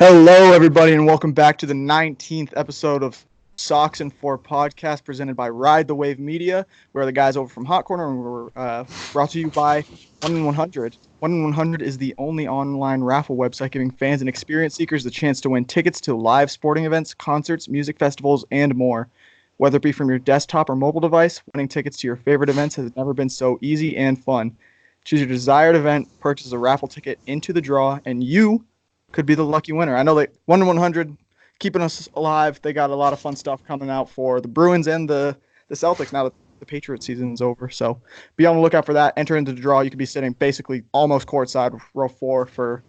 Hello, everybody, and welcome back to the 19th episode of Sox and 4 podcast presented by Ride the Wave Media. We're the guys over from Hot Corner, and we're brought to you by 1 in 100. 1 in 100 is the only online raffle website giving fans and experience seekers the chance to win tickets to live sporting events, concerts, music festivals, and more. Whether it be from your desktop or mobile device, winning tickets to your favorite events has never been so easy and fun. Choose your desired event, purchase a raffle ticket into the draw, and you could be the lucky winner. I know that 1 in 100 keeping us alive. They got a lot of fun stuff coming out for the Bruins and the Celtics now that the Patriots season is over. So be on the lookout for that. Enter into the draw. You could be sitting basically almost courtside, row 4 for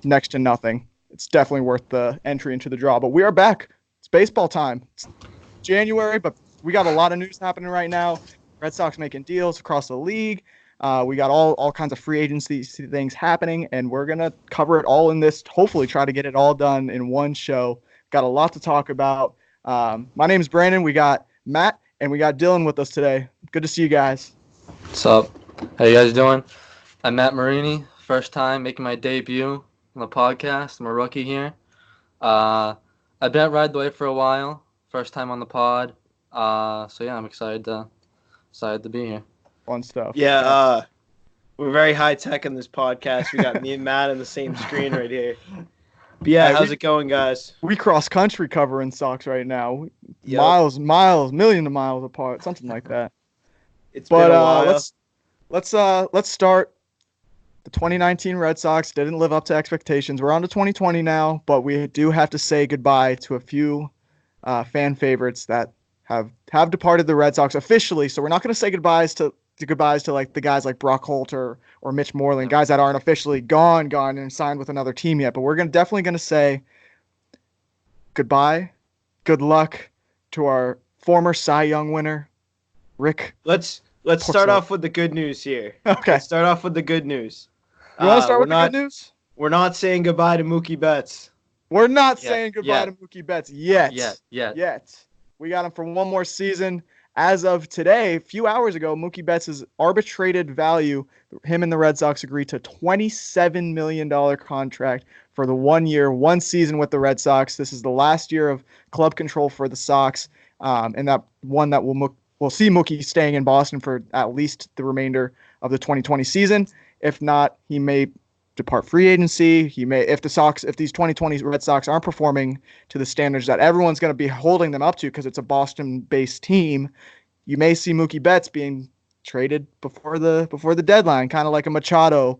next to nothing. It's definitely worth the entry into the draw. But we are back. It's baseball time. It's January, but we got a lot of news happening right now. Red Sox making deals across the league. We got all kinds of free agency things happening, and we're going to cover it all in this, hopefully try to get it all done in one show. Got a lot to talk about. My name is Brandon. We got Matt, and we got Dylan with us today. Good to see you guys. What's up? How you guys doing? I'm Matt Marini. First time making my debut on the podcast. I'm a rookie here. I've been at Ride the Wave for a while. First time on the pod. So yeah, I'm excited to be here. Fun stuff. Yeah, we're very high tech in this podcast. We got me and Matt on the same screen right here. But yeah, how's it going, guys? We cross country covering Sox right now. Yep. Miles, millions of miles apart, something like that. It's been a while. Let's start. The 2019 Red Sox didn't live up to expectations. We're on to 2020 now, but we do have to say goodbye to a few fan favorites that have departed the Red Sox officially. So we're not going to say goodbyes to like the guys like Brock Holt or Mitch Moreland, guys that aren't officially gone and signed with another team yet. But we're definitely going to say goodbye, good luck to our former Cy Young winner, Rick. Let's start off with the good news here. Okay. Let's start off with the good news. You want to start with the good news? We're not saying goodbye to Mookie Betts. We're not saying goodbye to Mookie Betts yet. Yet. We got him for one more season. As of today, a few hours ago, Mookie Betts' arbitrated value, him and the Red Sox agreed to a $27 million contract for the 1 year, 1 season with the Red Sox. This is the last year of club control for the Sox, and that one that we'll see Mookie staying in Boston for at least the remainder of the 2020 season. If not, he may depart free agency. He may, if these 2020 Red Sox aren't performing to the standards that everyone's going to be holding them up to because it's a Boston-based team, you may see Mookie Betts being traded before the deadline, kind of like a Machado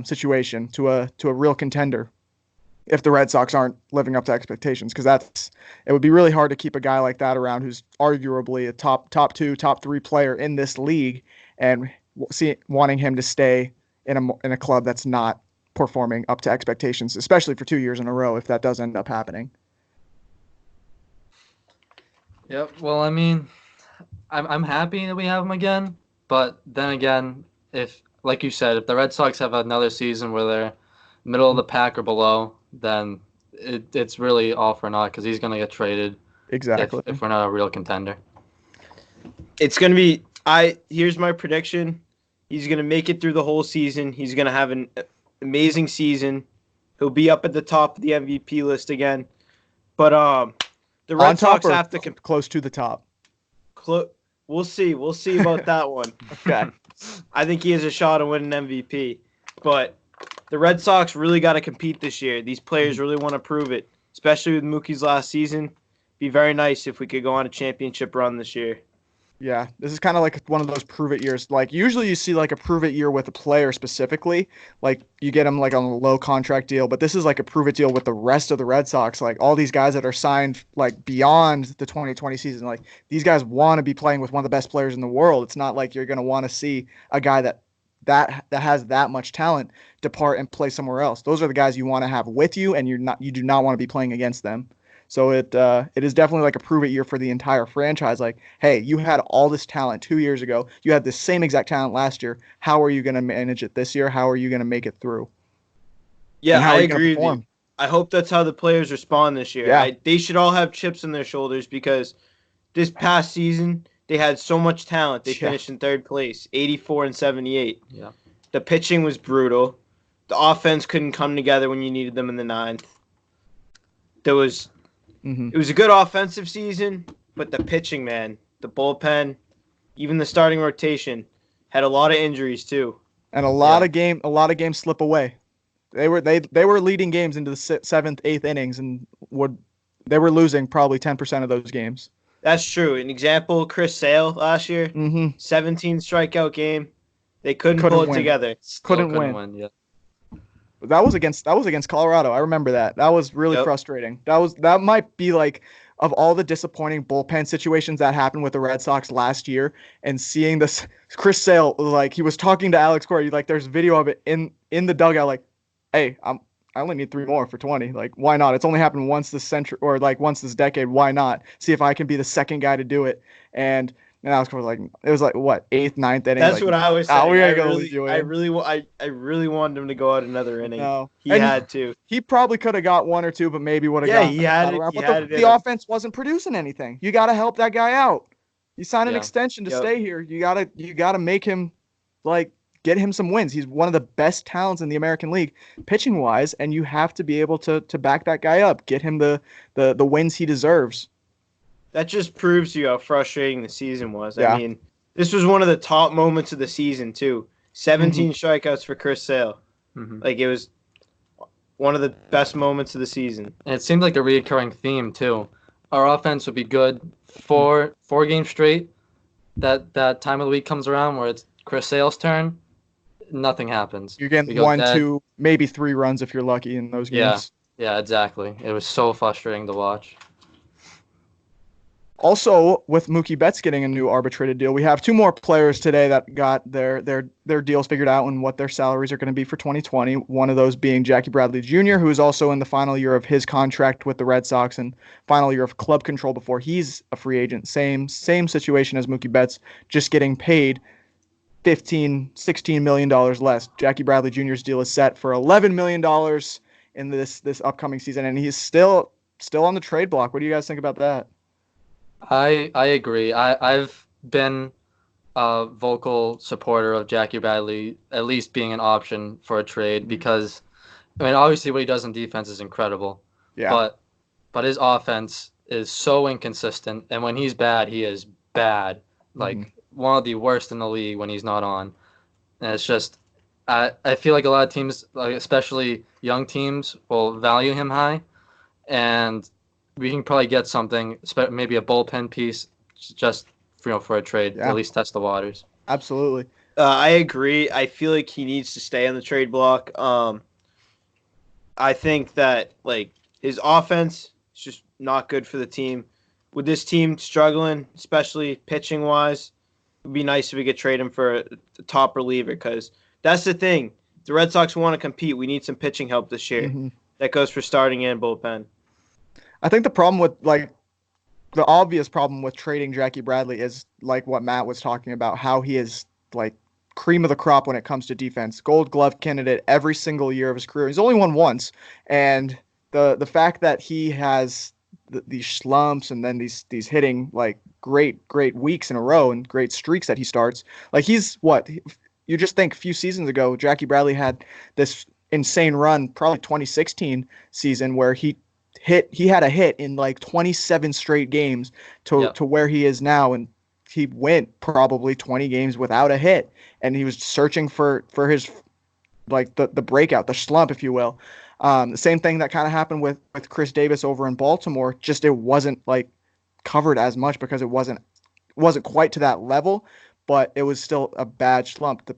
situation to a real contender. If the Red Sox aren't living up to expectations, because it would be really hard to keep a guy like that around who's arguably a top 2, top 3 player in this league, and wanting him to stay in a club that's not performing up to expectations, especially for 2 years in a row, if that does end up happening. Yep. Well, I mean, I'm happy that we have him again, but then again, if, like you said, if the Red Sox have another season where they're middle of the pack or below, then it's really all for naught because he's going to get traded. Exactly. If we're not a real contender. It's going to be here's my prediction. He's going to make it through the whole season. He's going to have an amazing season. He'll be up at the top of the MVP list again. But the Red Sox have to close to the top. We'll see. We'll see about that one. Okay. I think he has a shot at winning MVP. But the Red Sox really got to compete this year. These players really want to prove it, especially with Mookie's last season. Be very nice if we could go on a championship run this year. Yeah, this is kind of like one of those prove-it years. Like, usually you see, like, a prove-it year with a player specifically. Like, you get him, like, on a low contract deal. But this is, like, a prove-it deal with the rest of the Red Sox. Like, all these guys that are signed, like, beyond the 2020 season. Like, these guys want to be playing with one of the best players in the world. It's not like you're going to want to see a guy that has that much talent depart and play somewhere else. Those are the guys you want to have with you, and you do not want to be playing against them. So it is definitely like a prove-it year for the entire franchise. Like, hey, you had all this talent 2 years ago. You had the same exact talent last year. How are you going to manage it this year? How are you going to make it through? Yeah, I agree with you. I hope that's how the players respond this year. Yeah. They should all have chips on their shoulders because this past season they had so much talent. They finished in third place, 84 and 78. Yeah. The pitching was brutal. The offense couldn't come together when you needed them in the ninth. It was a good offensive season, but the pitching, man, the bullpen, even the starting rotation had a lot of injuries too. And a lot of games slip away. They were leading games into the seventh, eighth innings, and they were losing probably 10% of those games. That's true. An example: Chris Sale last year, 17 strikeout game. They couldn't pull it together. Couldn't win. Yeah. That was against Colorado. I remember that. That was really frustrating. That might be like, of all the disappointing bullpen situations that happened with the Red Sox last year, and seeing this Chris Sale, like, he was talking to Alex Cora, like, there's video of it in the dugout, like, hey, I only need 3 more for 20. Like, why not? It's only happened once this century, or like once this decade. Why not? See if I can be the second guy to do it. And Alex Cora was like, it was like, what, 8th, 9th inning? That's like, what I was saying. I really wanted him to go out another inning. No. He had to. He probably could have got 1 or 2, but maybe would have got. He had it. But the offense wasn't producing anything. You got to help that guy out. You sign an extension to stay here. You gotta make him, like, get him some wins. He's one of the best talents in the American League, pitching wise, and you have to be able to back that guy up, get him the wins he deserves. That just proves to you how frustrating the season was. I mean, this was one of the top moments of the season too. 17 strikeouts for Chris Sale. Like, it was one of the best moments of the season. And it seemed like a recurring theme too. Our offense would be good 4 games straight. That time of the week comes around where it's Chris Sale's turn. Nothing happens. You're getting 1, 2, maybe 3 runs if you're lucky in those games. Yeah, exactly. It was so frustrating to watch. Also, with Mookie Betts getting a new arbitrated deal, we have 2 more players today that got their deals figured out and what their salaries are going to be for 2020. One of those being Jackie Bradley Jr., who is also in the final year of his contract with the Red Sox and final year of club control before he's a free agent. Same situation as Mookie Betts, just getting paid $16 million less. Jackie Bradley Jr.'s deal is set for $11 million in this upcoming season, and he's still on the trade block. What do you guys think about that? I agree. I've been a vocal supporter of Jackie Bradley at least being an option for a trade because, I mean, obviously what he does in defense is incredible. Yeah. But his offense is so inconsistent, and when he's bad, he is bad. Like, one of the worst in the league when he's not on. And it's just, I feel like a lot of teams, like especially young teams, will value him high, and we can probably get something, maybe a bullpen piece, just for a trade, at least test the waters. Absolutely. I agree. I feel like he needs to stay on the trade block. I think that, like, his offense is just not good for the team. With this team struggling, especially pitching wise, it would be nice if we could trade him for a top reliever, because that's the thing. The Red Sox want to compete. We need some pitching help this year. That goes for starting and bullpen. I think the problem with, like, the obvious problem with trading Jackie Bradley is, like, what Matt was talking about, how he is, like, cream of the crop when it comes to defense. Gold Glove candidate every single year of his career. He's only won once. And the fact that he has these slumps and then these hitting, like, great weeks in a row and great streaks that he starts, like, he's what? You just think a few seasons ago, Jackie Bradley had this insane run, probably 2016 season, where he had a hit in like 27 straight games to where he is now, and he went probably 20 games without a hit, and he was searching for his, like, the breakout, the slump, if you will. The same thing that kind of happened with Chris Davis over in Baltimore, just it wasn't, like, covered as much because it wasn't quite to that level, but it was still a bad slump.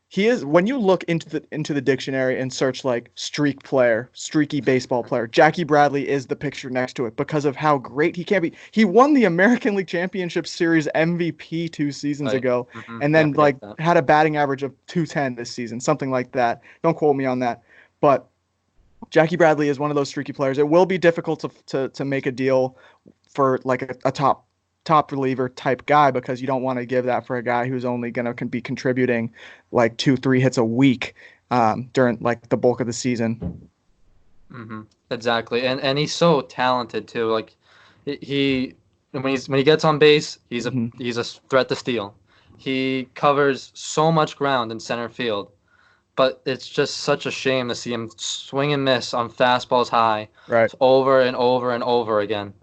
He is, when you look into the dictionary and search, like, streaky baseball player, Jackie Bradley is the picture next to it because of how great he can be. He won the American League Championship Series MVP 2 seasons ago, and then had a batting average of .210 this season, something like that. Don't quote me on that, but Jackie Bradley is one of those streaky players. It will be difficult to make a deal for, like, a top reliever type guy, because you don't want to give that for a guy who's only going to be contributing like 2-3 hits a week during, like, the bulk of the season. Exactly. And he's so talented too. Like, when he gets on base, he's a threat to steal. He covers so much ground in center field. but it's just such a shame to see him swing and miss on fastballs high Right. over and over and over again.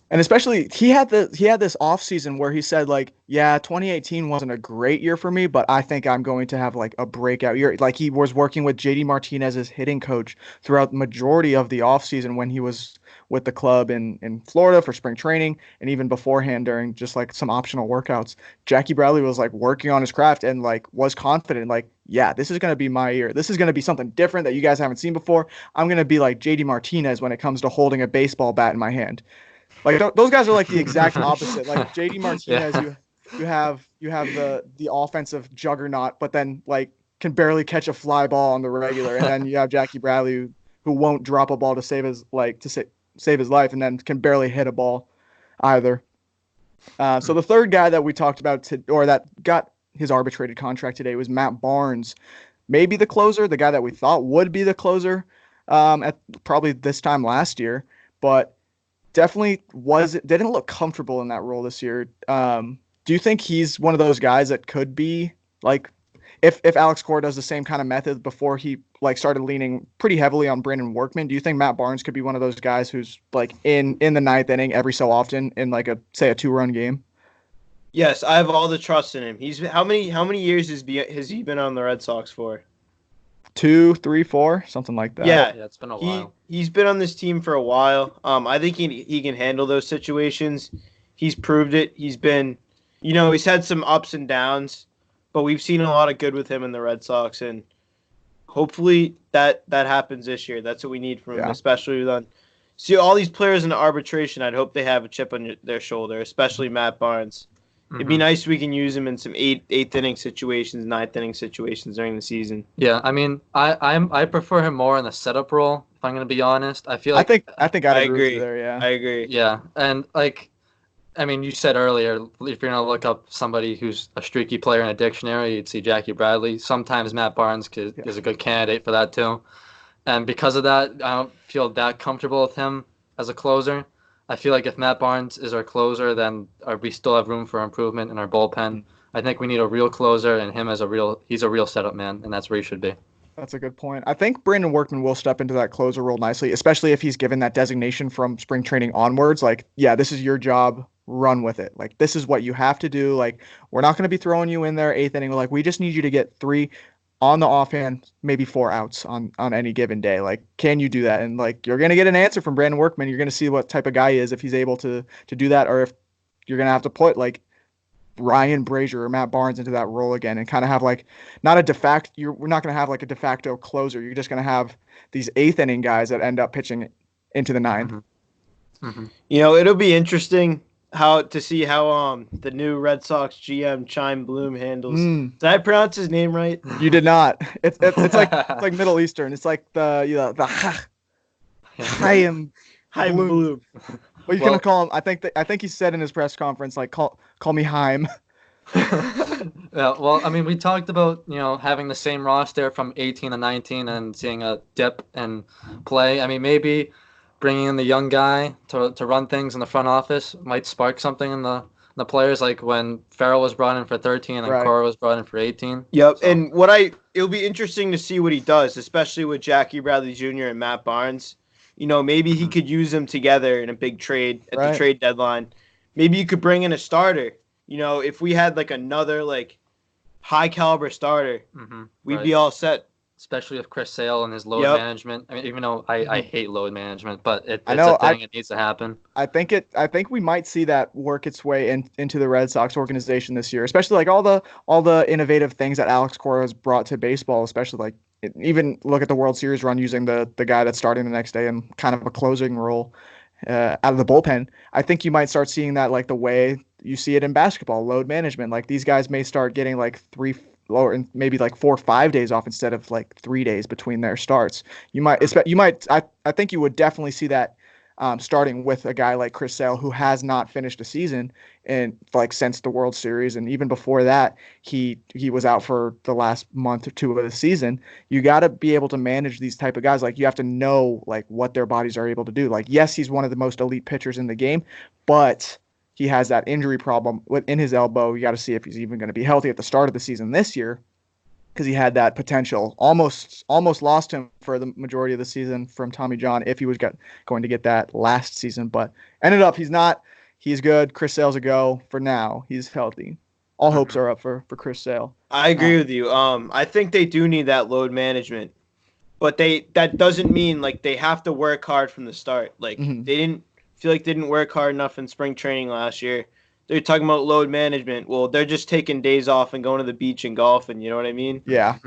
And especially he had this offseason where he said like, yeah, 2018 wasn't a great year for me, but I think I'm going to have like a breakout year. Like he was working with JD Martinez's hitting coach throughout the majority of the offseason when he was with the club in Florida for spring training and even beforehand during just like some optional workouts. Jackie Bradley was like working on his craft and like was confident like, yeah, this is going to be my year. This is going to be something different that you guys haven't seen before. I'm going to be like JD Martinez when it comes to holding a baseball bat in my hand. Like those guys are like the exact opposite. Like JD Martinez, Yeah. you have the offensive juggernaut, but then like can barely catch a fly ball on the regular, and then you have Jackie Bradley who won't drop a ball to save his save his life, and then can barely hit a ball either. So the third guy that we talked about or that got his arbitrated contract today was Matt Barnes, maybe the closer, the guy that we thought would be the closer at probably this time last year, but definitely didn't look comfortable in that role this year. Do you think he's one of those guys that could be like if Alex Cora does the same kind of method before he like started leaning pretty heavily on Brandon Workman? Do you think Matt Barnes could be one of those guys who's like in the ninth inning every so often in like a 2-run game? Yes, I have all the trust in him. He's how many years has he been on the Red Sox for? 2, 3, 4, something like that. Yeah, it's been a while. He's been on this team for a while. I think he can handle those situations. He's proved it. He's been, he's had some ups and downs, but we've seen a lot of good with him in the Red Sox, and hopefully that happens this year. That's what we need from him, especially with see all these players in the arbitration. I'd hope they have a chip on their shoulder, especially Matt Barnes. It'd be nice if we can use him in some eighth inning situations, ninth inning situations during the season. Yeah, I mean, I prefer him more in the setup role. If I'm going to be honest, I feel like I think I'd agree with you there. Yeah, I agree. Yeah, and like, I mean, you said earlier, if you're going to look up somebody who's a streaky player in a dictionary, you'd see Jackie Bradley. Sometimes Matt Barnes is a good candidate for that too, and because of that, I don't feel that comfortable with him as a closer. I feel like if Matt Barnes is our closer, then we still have room for improvement in our bullpen. I think we need a real closer, and he's a real setup man, and that's where he should be. That's a good point. I think Brandon Workman will step into that closer role nicely, especially if he's given that designation from spring training onwards. Like, yeah, this is your job. Run with it. Like, this is what you have to do. Like, we're not going to be throwing you in there eighth inning. Like, we just need you to get 3 on the offhand, maybe 4 outs on any given day. Like, can you do that? And like, you're going to get an answer from Brandon Workman. You're going to see what type of guy he is if he's able to do that, or if you're going to have to put like Ryan Brazier or Matt Barnes into that role again and kind of have like not a de facto. We're not going to have like a de facto closer. You're just going to have these eighth inning guys that end up pitching into the ninth. It'll be interesting to see how the new Red Sox GM Chaim Bloom handles. Did I pronounce his name right? You did not. It's like Middle Eastern. It's like the Chaim Bloom. Well, you can call him. I think he said in his press conference like call me Chaim. Yeah, well, I mean, we talked about having the same roster from 18 to 19 and seeing a dip in play. I mean, maybe bringing in the young guy to run things in the front office might spark something in the players, like when Farrell was brought in for 13 and Cora was brought in for 18. Yep, so. And it'll be interesting to see what he does, especially with Jackie Bradley Jr. and Matt Barnes. Maybe he could use them together in a big trade at the trade deadline. Maybe you could bring in a starter. If we had like another like high caliber starter, we'd be all set. Especially with Chris Sale and his load management. I mean, even though I hate load management, but it's a thing. It needs to happen. I think we might see that work its way into the Red Sox organization this year, especially like all the innovative things that Alex Cora has brought to baseball, especially like even look at the World Series run using the guy that's starting the next day in kind of a closing role out of the bullpen. I think you might start seeing that like the way you see it in basketball, load management. Like these guys may start getting like 3 or maybe like 4 or 5 days off instead of like 3 days between their starts. I think you would definitely see that starting with a guy like Chris Sale, who has not finished a season since the World Series, and even before that, he was out for the last month or 2 of the season. You got to be able to manage these type of guys. Like you have to know like what their bodies are able to do. Like yes, he's one of the most elite pitchers in the game, but he has that injury problem in his elbow. You got to see if he's even going to be healthy at the start of the season this year. because he had that potential. Almost lost him for the majority of the season from Tommy John if he was going to get that last season, but ended up he's not. He's good. Chris Sale's a go for now. He's healthy. All hopes are up for Chris Sale. I agree with you. I think they do need that load management, but that doesn't mean like they have to work hard from the start. Like they didn't work hard enough in spring training last year. They're talking about load management. Well, they're just taking days off and going to the beach and golfing. You know what I mean? Yeah.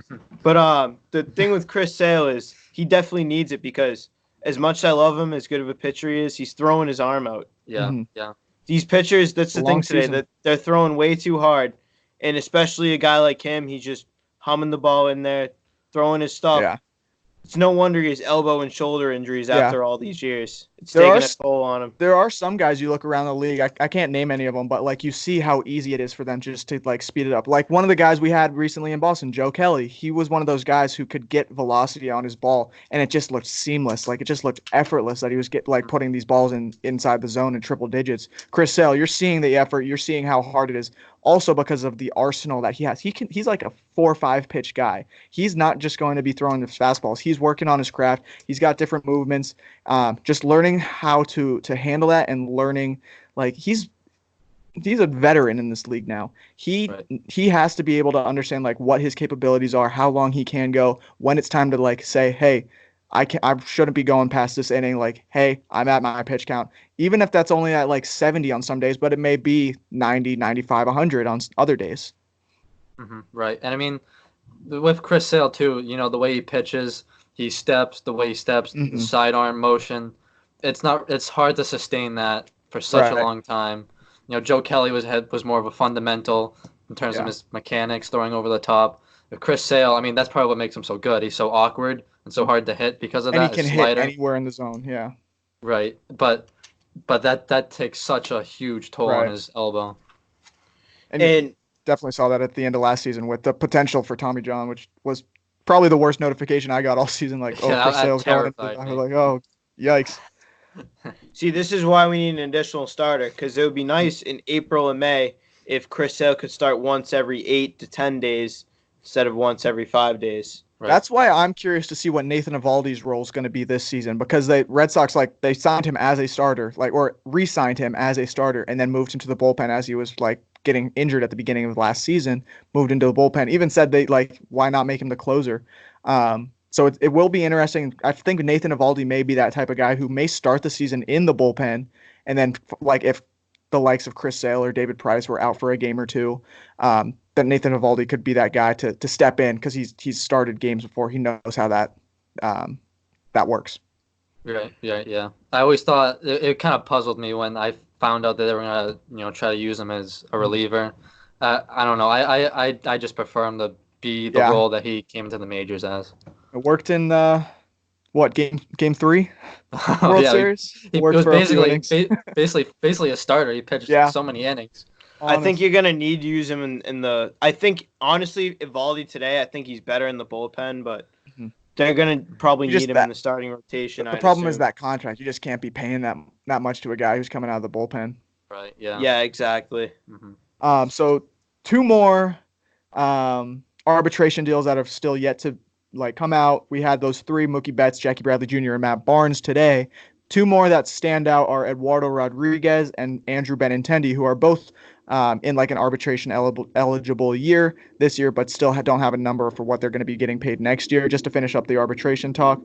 But the thing with Chris Sale is he definitely needs it because as much as I love him, as good of a pitcher he is, he's throwing his arm out. Yeah, yeah. These pitchers, that's the thing today, that they're throwing way too hard. And especially a guy like him, he's just humming the ball in there, throwing his stuff. Yeah. It's no wonder he has elbow and shoulder injuries after all these years. It's taking a toll on him. There are some guys you look around the league. I can't name any of them, but like you see how easy it is for them just to like speed it up. Like one of the guys we had recently in Boston, Joe Kelly. He was one of those guys who could get velocity on his ball, and it just looked seamless. Like it just looked effortless that he was putting these balls inside the zone in triple digits. Chris Sale, you're seeing the effort. You're seeing how hard it is. Also because of the arsenal that he has. He's like a 4 or 5 pitch guy. He's not just going to be throwing his fastballs. He's working on his craft. He's got different movements. Just learning how to handle that and learning like he's a veteran in this league now. He has to be able to understand like what his capabilities are, how long he can go, when it's time to like say, hey, I shouldn't be going past this inning. Like, hey, I'm at my pitch count. Even if that's only at like 70 on some days, but it may be 90, 95, 100 on other days. Right. And I mean, with Chris Sale too, you know, the way he pitches, the way he steps, the sidearm motion, it's hard to sustain that for such a long time. You know, Joe Kelly was more of a fundamental in terms of his mechanics, throwing over the top. With Chris Sale, I mean, that's probably what makes him so good. He's so awkward and so hard to hit because of that. And he can hit anywhere in the zone, yeah. Right, but that takes such a huge toll on his elbow. And definitely saw that at the end of last season with the potential for Tommy John, which was probably the worst notification I got all season. Like, Chris Sale's going. I was like, oh, yikes. See, this is why we need an additional starter, because it would be nice in April and May if Chris Sale could start once every 8 to 10 days instead of once every 5 days. Right. That's why I'm curious to see what Nathan Eovaldi's role is going to be this season, because the Red Sox, they signed him as a starter, or re-signed him as a starter, and then moved him to the bullpen as he was getting injured at the beginning of last season. Moved into the bullpen. Even said why not make him the closer? So it will be interesting. I think Nathan Eovaldi may be that type of guy who may start the season in the bullpen, and then if the likes of Chris Sale or David Price were out for a game or two, that Nathan Eovaldi could be that guy to step in because he's started games before. He knows how that works. Right. Yeah. I always thought it kind of puzzled me when I found out that they were gonna try to use him as a reliever. I don't know. I just prefer him to be the role that he came into the majors as. It worked in game 3 World Series. It was basically a starter. He pitched so many innings. I think you're gonna need to use him in the. I think honestly, Eovaldi today, I think he's better in the bullpen, but they're gonna probably need him in the starting rotation. The problem is that contract. You just can't be paying that much to a guy who's coming out of the bullpen. Right. Yeah. Yeah. Exactly. So 2 more arbitration deals that are still yet to come out. We had those 3: Mookie Betts, Jackie Bradley Jr., and Matt Barnes today. 2 more that stand out are Eduardo Rodriguez and Andrew Benintendi, who are both in an arbitration eligible year this year, but still don't have a number for what they're going to be getting paid next year. Just to finish up the arbitration talk,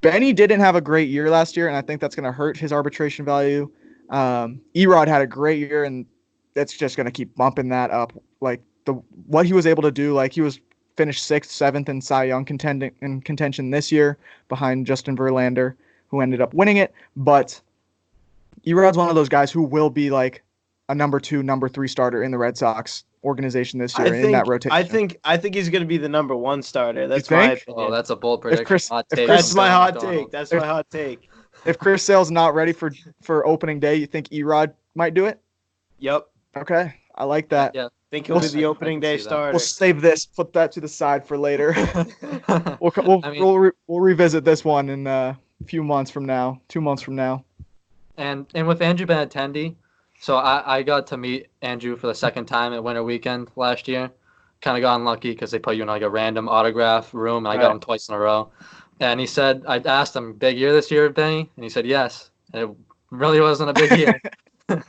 Benny didn't have a great year last year, and I think that's going to hurt his arbitration value. Erod had a great year, and that's just going to keep bumping that up. What he was able to do, he was finished 6th, 7th in Cy Young contention this year behind Justin Verlander, who ended up winning it. But Erod's one of those guys who will be a number 2, number 3 starter in the Red Sox organization this year in that rotation. I think he's going to be the number 1 starter. That's my opinion. Oh, that's a bold prediction. That's my hot take. That's my hot take. If Chris Sale's not ready for opening day, you think Erod might do it? Yep. Okay, I like that. Yeah. I think he'll be the opening day starter. We'll save this, put that to the side for later. We'll revisit this one in a few months from now, 2 months from now. And with Andrew Benintendi, so I got to meet Andrew for the second time at Winter Weekend last year. kind of got unlucky because they put you in like a random autograph room, and I got him twice in a row. And he said, I asked him, big year this year, Benny? And he said, yes. And it really wasn't a big year.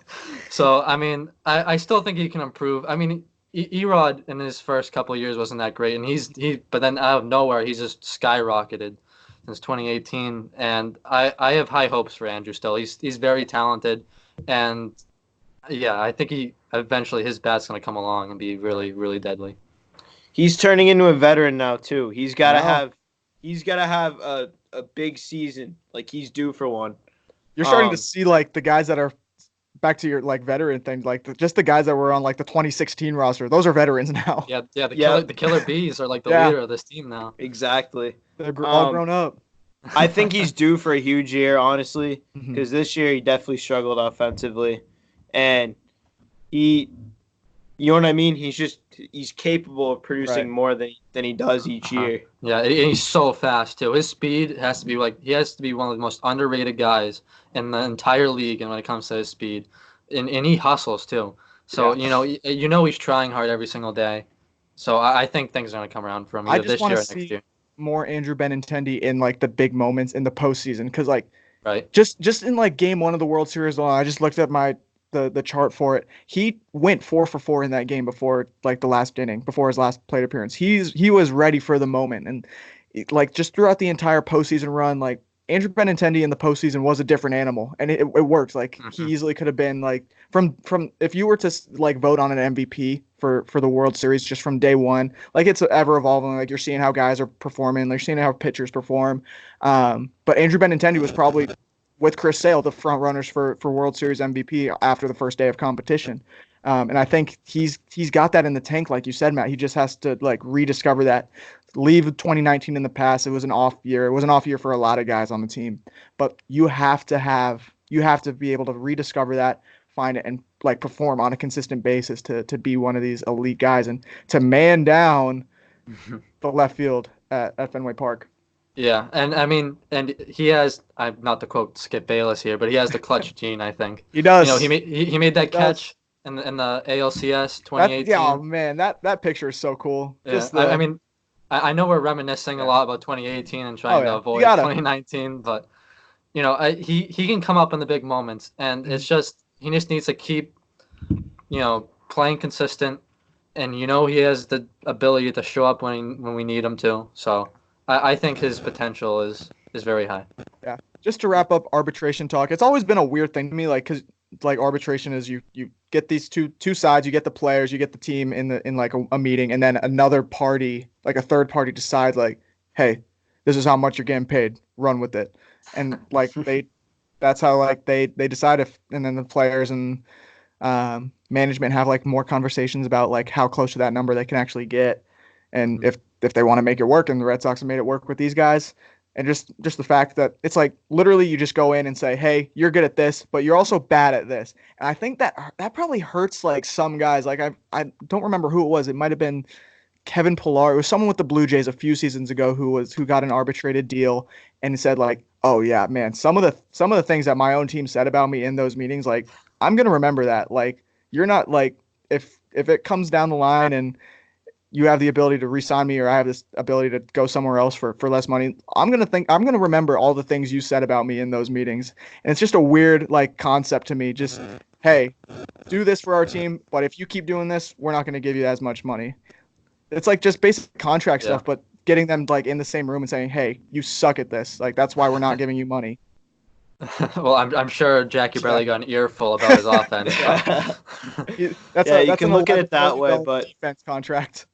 So, I mean, I still think he can improve. I mean, Erod in his first couple of years wasn't that great, and but then out of nowhere, he's just skyrocketed since 2018. And I have high hopes for Andrew still. He's very talented, and yeah, I think eventually his bat's going to come along and be really, really deadly. He's turning into a veteran now too. He's got to have a big season. Like, he's due for one. You're starting to see like the guys that are back to your like veteran thing, like just the guys that were on like the 2016 roster. Those are veterans now. Yeah. The Killer Bees are like the leader of this team now. Exactly. They're all grown up. I think he's due for a huge year, honestly, because this year he definitely struggled offensively, and you know what I mean? He's capable of producing more than he does each year. Yeah, and he's so fast too. His speed has to be he has to be one of the most underrated guys in the entire league, and when it comes to his speed, and he hustles too. So he's trying hard every single day. So I think things are gonna come around for him either this year or next year. More Andrew Benintendi in like the big moments in the postseason, because like just in like game 1 of the World Series alone, I just looked at the chart for it. He went 4 for 4 in that game before like the last inning, before his last plate appearance. He was ready for the moment, and like just throughout the entire postseason run, like Andrew Benintendi in the postseason was a different animal, and it worked. Like he easily could have been like from if you were to like vote on an MVP for the World Series just from day one, like it's ever evolving. Like you're seeing how guys are performing, you're seeing how pitchers perform. But Andrew Benintendi was probably, with Chris Sale, the front runners for World Series MVP after the first day of competition. And I think he's got that in the tank, like you said, Matt. He just has to like rediscover that. Leave 2019 in the past. It was an off year. It was an off year for a lot of guys on the team. But you have to be able to rediscover that, find it, and like perform on a consistent basis to be one of these elite guys and to man down the left field at Fenway Park. Yeah, and I mean, and he has, I'm not to quote Skip Bayless here, but he has the clutch gene, I think. He does. He made that catch in the ALCS 2018. Oh man, that picture is so cool. Yeah, I mean, I know we're reminiscing a lot about 2018 and trying to avoid 2019, but he can come up in the big moments, and it's just he just needs to keep playing consistent, and he has the ability to show up when we need him to. So I think his potential is very high. Yeah. Just to wrap up arbitration talk, it's always been a weird thing to me, like because like arbitration is you get these two sides, you get the players, you get the team in like a meeting, and then another party, like a third party, decides like, hey, this is how much you're getting paid, run with it, and like that's how like they decide if, and then the players and management have like more conversations about like how close to that number they can actually get, and if they want to make it work, and the Red Sox have made it work with these guys. And just the fact that it's like literally you just go in and say, hey, you're good at this, but you're also bad at this. And I think that probably hurts like some guys. Like I don't remember who it was. It might have been Kevin Pillar. It was someone with the Blue Jays a few seasons ago who got an arbitrated deal and said like, oh yeah, man, some of the things that my own team said about me in those meetings, like I'm gonna remember that. Like you're not like if it comes down the line and you have the ability to re-sign me, or I have this ability to go somewhere else for less money, I'm going to remember all the things you said about me in those meetings. And it's just a weird like concept to me. Just, hey, do this for our team, but if you keep doing this, we're not going to give you as much money. It's like just basic contract stuff, but getting them like in the same room and saying, hey, you suck at this. Like, that's why we're not giving you money. Well, I'm sure Jackie Bradley got an earful about his offense. You can look at it that way, but defense contract.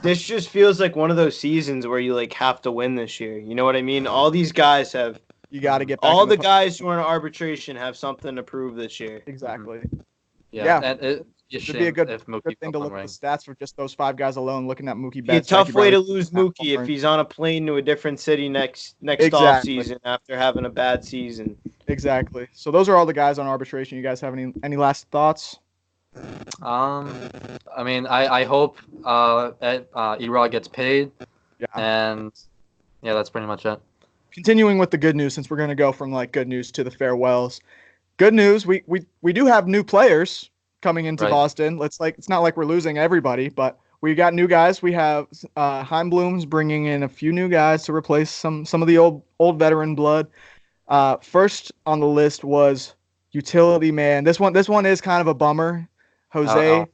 This just feels like one of those seasons where you like have to win this year. You know what I mean? All these guys have. You got to get back all the guys who are in arbitration have something to prove this year. Exactly. Yeah. And it should be a good thing to look at the stats for just those 5 guys alone. Looking at Mookie Betts. It's a tough way to lose Mookie if he's on a plane to a different city next off season after having a bad season. Exactly. So those are all the guys on arbitration. You guys have any last thoughts? I mean, I hope Erod gets paid, and that's pretty much it. Continuing with the good news, since we're going to go from like good news to the farewells. Good news, we do have new players coming into Boston. It's not like we're losing everybody, but we got new guys. We have Heimblum's bringing in a few new guys to replace some of the old veteran blood. First on the list was utility man. This one is kind of a bummer. Jose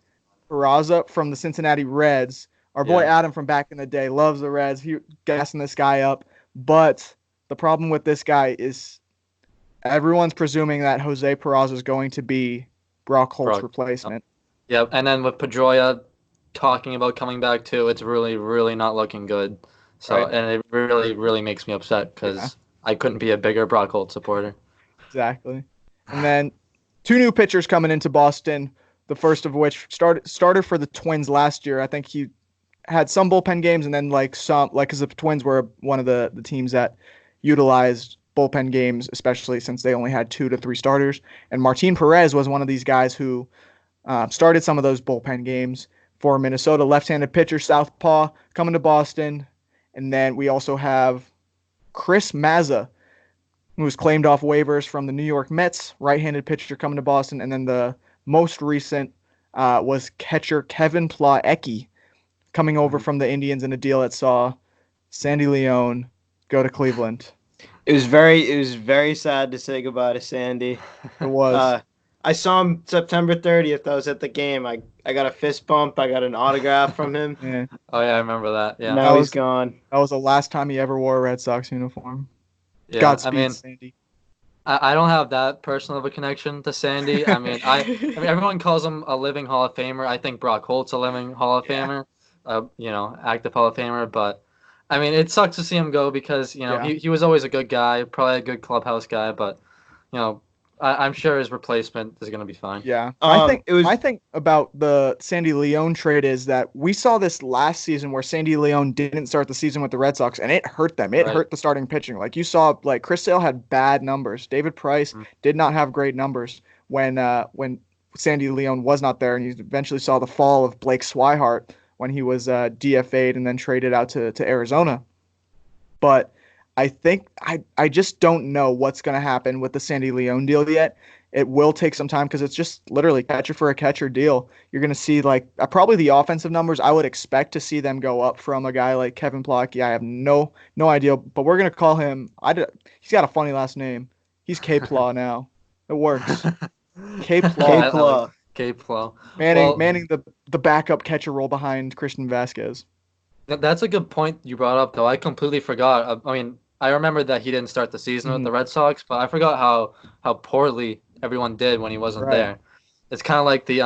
Peraza from the Cincinnati Reds. Our boy Adam from back in the day loves the Reds. He gassing this guy up. But the problem with this guy is everyone's presuming that Jose Peraza is going to be Brock Holt's replacement. Yep, and then with Pedroia talking about coming back too, it's really, really not looking good. So, and it really, really makes me upset because I couldn't be a bigger Brock Holt supporter. Exactly. And then 2 new pitchers coming into Boston. The first of which started for the Twins last year. I think he had some bullpen games, and then because the Twins were one of the teams that utilized bullpen games, especially since they only had 2 to 3 starters. And Martin Perez was one of these guys who started some of those bullpen games for Minnesota. Left-handed pitcher, southpaw, coming to Boston. And then we also have Chris Mazza, who was claimed off waivers from the New York Mets, right-handed pitcher coming to Boston. And then the most recent was catcher Kevin Plawecki coming over from the Indians in a deal that saw Sandy Leone go to Cleveland. It was very sad to say goodbye to Sandy. It was. I saw him September 30th. I was at the game. I got a fist bump. I got an autograph from him. Yeah. Oh, yeah, I remember that. Yeah. Now he's gone. That was the last time he ever wore a Red Sox uniform. Yeah, Godspeed, Sandy. I don't have that personal of a connection to Sandy. I mean, everyone calls him a living Hall of Famer. I think Brock Holt's a living Hall of Famer, active Hall of Famer. But, I mean, it sucks to see him go because, he was always a good guy, probably a good clubhouse guy. But, I'm sure his replacement is going to be fine. Yeah. I think about the Sandy Leone trade is that we saw this last season where Sandy Leone didn't start the season with the Red Sox, and it hurt them. It hurt the starting pitching. Like you saw, Chris Sale had bad numbers. David Price did not have great numbers when Sandy Leone was not there, and you eventually saw the fall of Blake Swihart when he was DFA'd and then traded out to Arizona. But I think I just don't know what's going to happen with the Sandy Leone deal yet. It will take some time because it's just literally catcher for a catcher deal. You're going to see probably the offensive numbers. I would expect to see them go up from a guy like Kevin Plawecki. I have no idea, but we're going to call him. He's got a funny last name. He's K-Plaw now. It works. K-Plaw. K-Plaw. Manning the backup catcher role behind Christian Vasquez. That's a good point you brought up, though. I completely forgot. I mean, I remember that he didn't start the season with the Red Sox, but I forgot how poorly everyone did when he wasn't there. It's kind of like the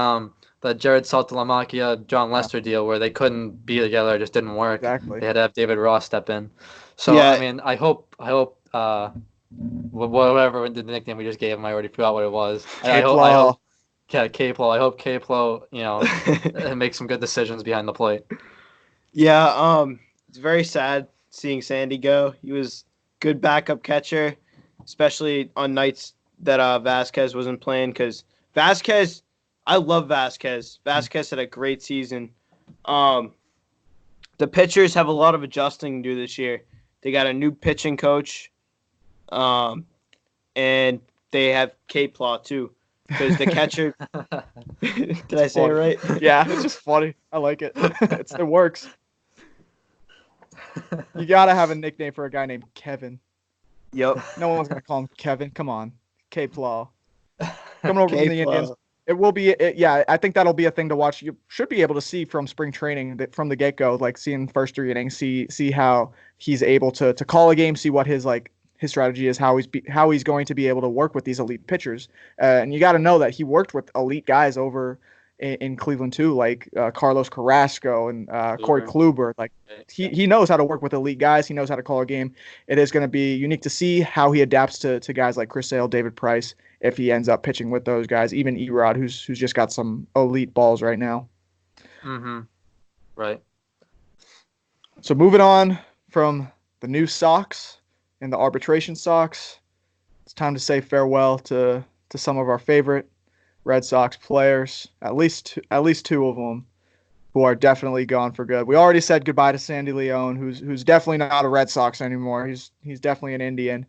Jared Saltalamacchia, John Lester deal where they couldn't be together, it just didn't work. Exactly. They had to have David Ross step in. So I mean, I hope whatever the nickname we just gave him, I already forgot what it was. K-Plaw. K-Plaw. I hope K-Plaw, makes some good decisions behind the plate. Yeah, it's very sad seeing Sandy go. He was good backup catcher, especially on nights that Vasquez wasn't playing. Because Vasquez, I love Vasquez. Vasquez had a great season. The pitchers have a lot of adjusting to do this year. They got a new pitching coach, and they have K-Plaw too. Because the catcher, did I say it right? Yeah, it's just funny. I like it. It works. You gotta have a nickname for a guy named Kevin. Yep. No one's gonna call him Kevin. Come on, K-Plaw. Coming over from the Indians. It will be. I think that'll be a thing to watch. You should be able to see from spring training from the get go, seeing the first 3 innings, see how he's able to call a game, see what his strategy is, how he's going to be able to work with these elite pitchers. And you got to know that he worked with elite guys over in Cleveland too, like Carlos Carrasco and Corey Kluber. He knows how to work with elite guys. He knows how to call a game. It is going to be unique to see how he adapts to guys like Chris Sale, David Price, if he ends up pitching with those guys, even Erod, who's just got some elite balls right now. Mm-hmm. Right. So moving on from the new Sox and the arbitration Sox, it's time to say farewell to some of our favorite Red Sox players, at least 2 of them, who are definitely gone for good. We already said goodbye to Sandy Leone, who's definitely not a Red Sox anymore. He's definitely an Indian,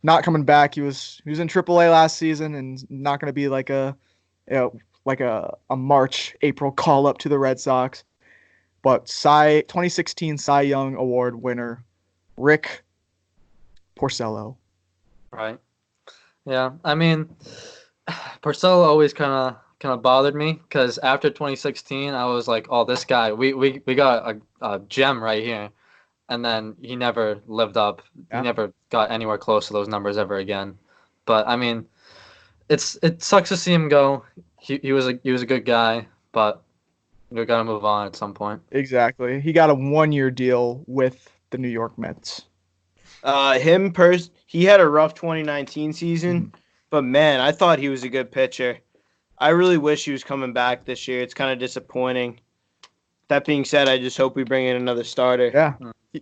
not coming back. He was in AAA last season and not going to be like a March, April call up to the Red Sox. but 2016 Cy Young Award winner Rick Porcello. Right. Yeah. I mean, Porcello always kind of bothered me because after 2016, I was like, oh, this guy, we got a gem right here. And then he never lived up. Yeah. He never got anywhere close to those numbers ever again. But I mean, it sucks to see him go. He was a good guy, but we got to move on at some point. Exactly. He got a 1-year deal with the New York Mets. He had a rough 2019 season, but man, I thought he was a good pitcher. I really wish he was coming back this year. It's kind of disappointing. That being said, I just hope we bring in another starter. Yeah.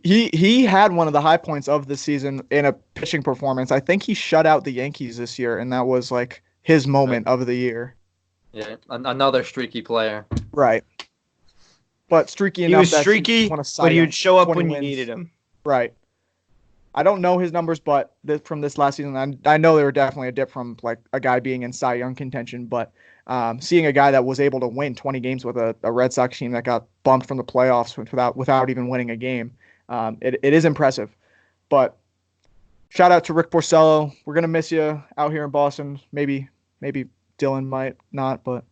He had one of the high points of the season in a pitching performance. I think he shut out the Yankees this year, and that was like his moment of the year. Yeah, another streaky player. Right. But streaky enough. He was streaky, but he would show up when you needed him. Right. I don't know his numbers, but from this last season, I know they were definitely a dip from like a guy being in Cy Young contention. But seeing a guy that was able to win 20 games with a Red Sox team that got bumped from the playoffs without even winning a game, it is impressive. But shout out to Rick Porcello. We're gonna miss you out here in Boston. Maybe Dylan might not, but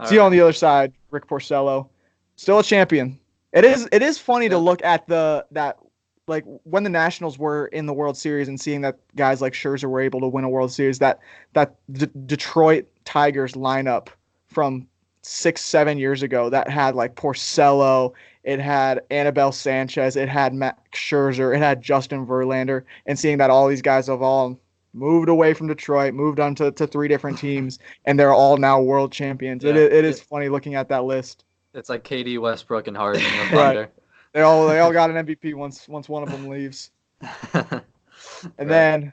see you on the other side, Rick Porcello, still a champion. It is funny to look at that when the Nationals were in the World Series and seeing that guys like Scherzer were able to win a World Series, that Detroit Tigers lineup from 6-7 years ago that had like Porcello, it had Anibal Sanchez, it had Max Scherzer, it had Justin Verlander, and seeing that all these guys have all moved away from Detroit, moved on to 3 different teams, and they're all now world champions. Yeah, it is funny looking at that list. It's like KD, Westbrook, and Harden. Right. They all got an MVP once one of them leaves. And then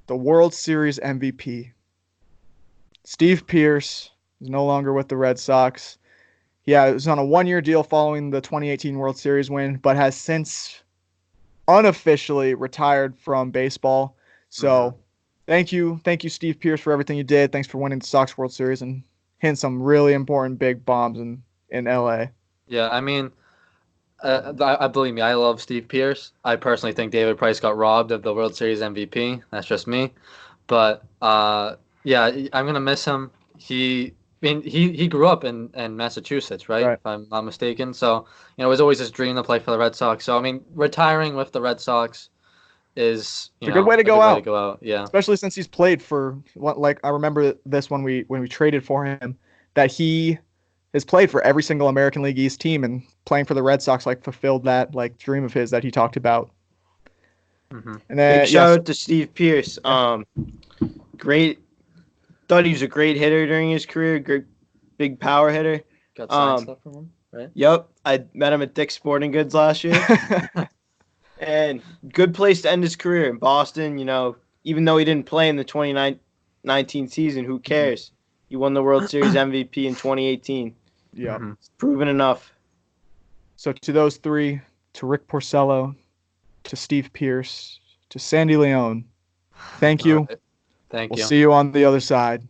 the World Series MVP. Steve Pearce is no longer with the Red Sox. Yeah, it was on a 1-year deal following the 2018 World Series win, but has since unofficially retired from baseball. So thank you, Steve Pearce, for everything you did. Thanks for winning the Sox World Series and hitting some really important big bombs in LA. Yeah, I mean, I believe me, I love Steve Pearce. I personally think David Price got robbed of the World Series MVP. That's just me. But yeah, I'm gonna miss him. He grew up in Massachusetts, right? If I'm not mistaken. So it was always his dream to play for the Red Sox. So I mean, retiring with the Red Sox is a good way to go out. Yeah, especially since he's played for I remember this when we traded for him, that he has played for every single American League East team, and playing for the Red Sox fulfilled that dream of his that he talked about. And then shout out to Steve Pearce. Great. Thought he was a great hitter during his career. Great big power hitter. Got signed stuff from him, right? Yep. I met him at Dick's Sporting Goods last year. And good place to end his career in Boston. Even though he didn't play in the 2019 season, who cares? He won the World Series MVP in 2018. Yeah. It's proven enough. So to those 3, to Rick Porcello, to Steve Pearce, to Sandy Leone, thank you. Thank you. We'll see you on the other side.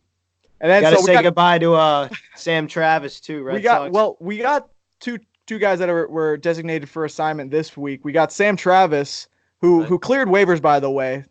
And then gotta say goodbye to Sam Travis too. We got two guys that were designated for assignment this week. We got Sam Travis, who cleared waivers, by the way.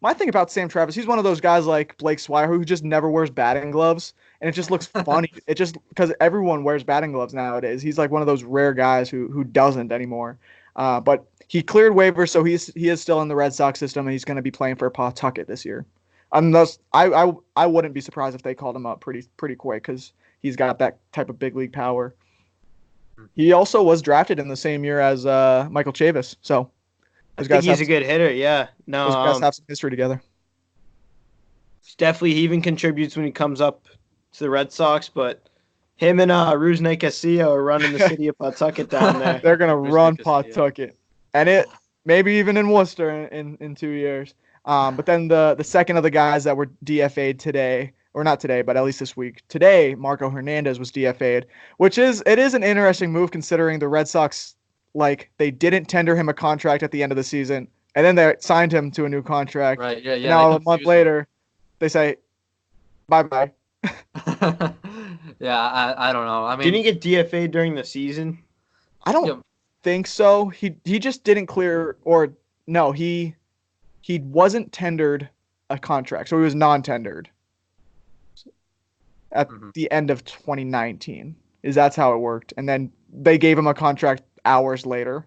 My thing about Sam Travis, he's one of those guys like Blake Swire who just never wears batting gloves, and it just looks funny. It just because everyone wears batting gloves nowadays. He's like one of those rare guys who doesn't anymore. But he cleared waivers, so he is still in the Red Sox system, and he's going to be playing for Pawtucket this year. Unless I wouldn't be surprised if they called him up pretty quick because he's got that type of big league power. He also was drafted in the same year as Michael Chavis, so I think he's a good hitter. Yeah, no, those guys have some history together. Definitely, he even contributes when he comes up to the Red Sox. But him and Rusney Castillo are running the city of Pawtucket down there. They're gonna run Pawtucket, and it maybe even in Worcester in 2 years. But then the second of the guys that were DFA'd today, or not today, but at least this week. Today, Marco Hernandez was DFA'd, which is an interesting move considering the Red Sox, they didn't tender him a contract at the end of the season, and then they signed him to a new contract. Right, yeah. Now a month later, they say, bye-bye. Yeah, I don't know. I mean, Didn't he get DFA during the season? I don't yeah, think so. He just didn't clear, or no, he wasn't tendered a contract, so he was non-tendered at mhm. the end of 2019. That's how it worked, and then they gave him a contract hours later.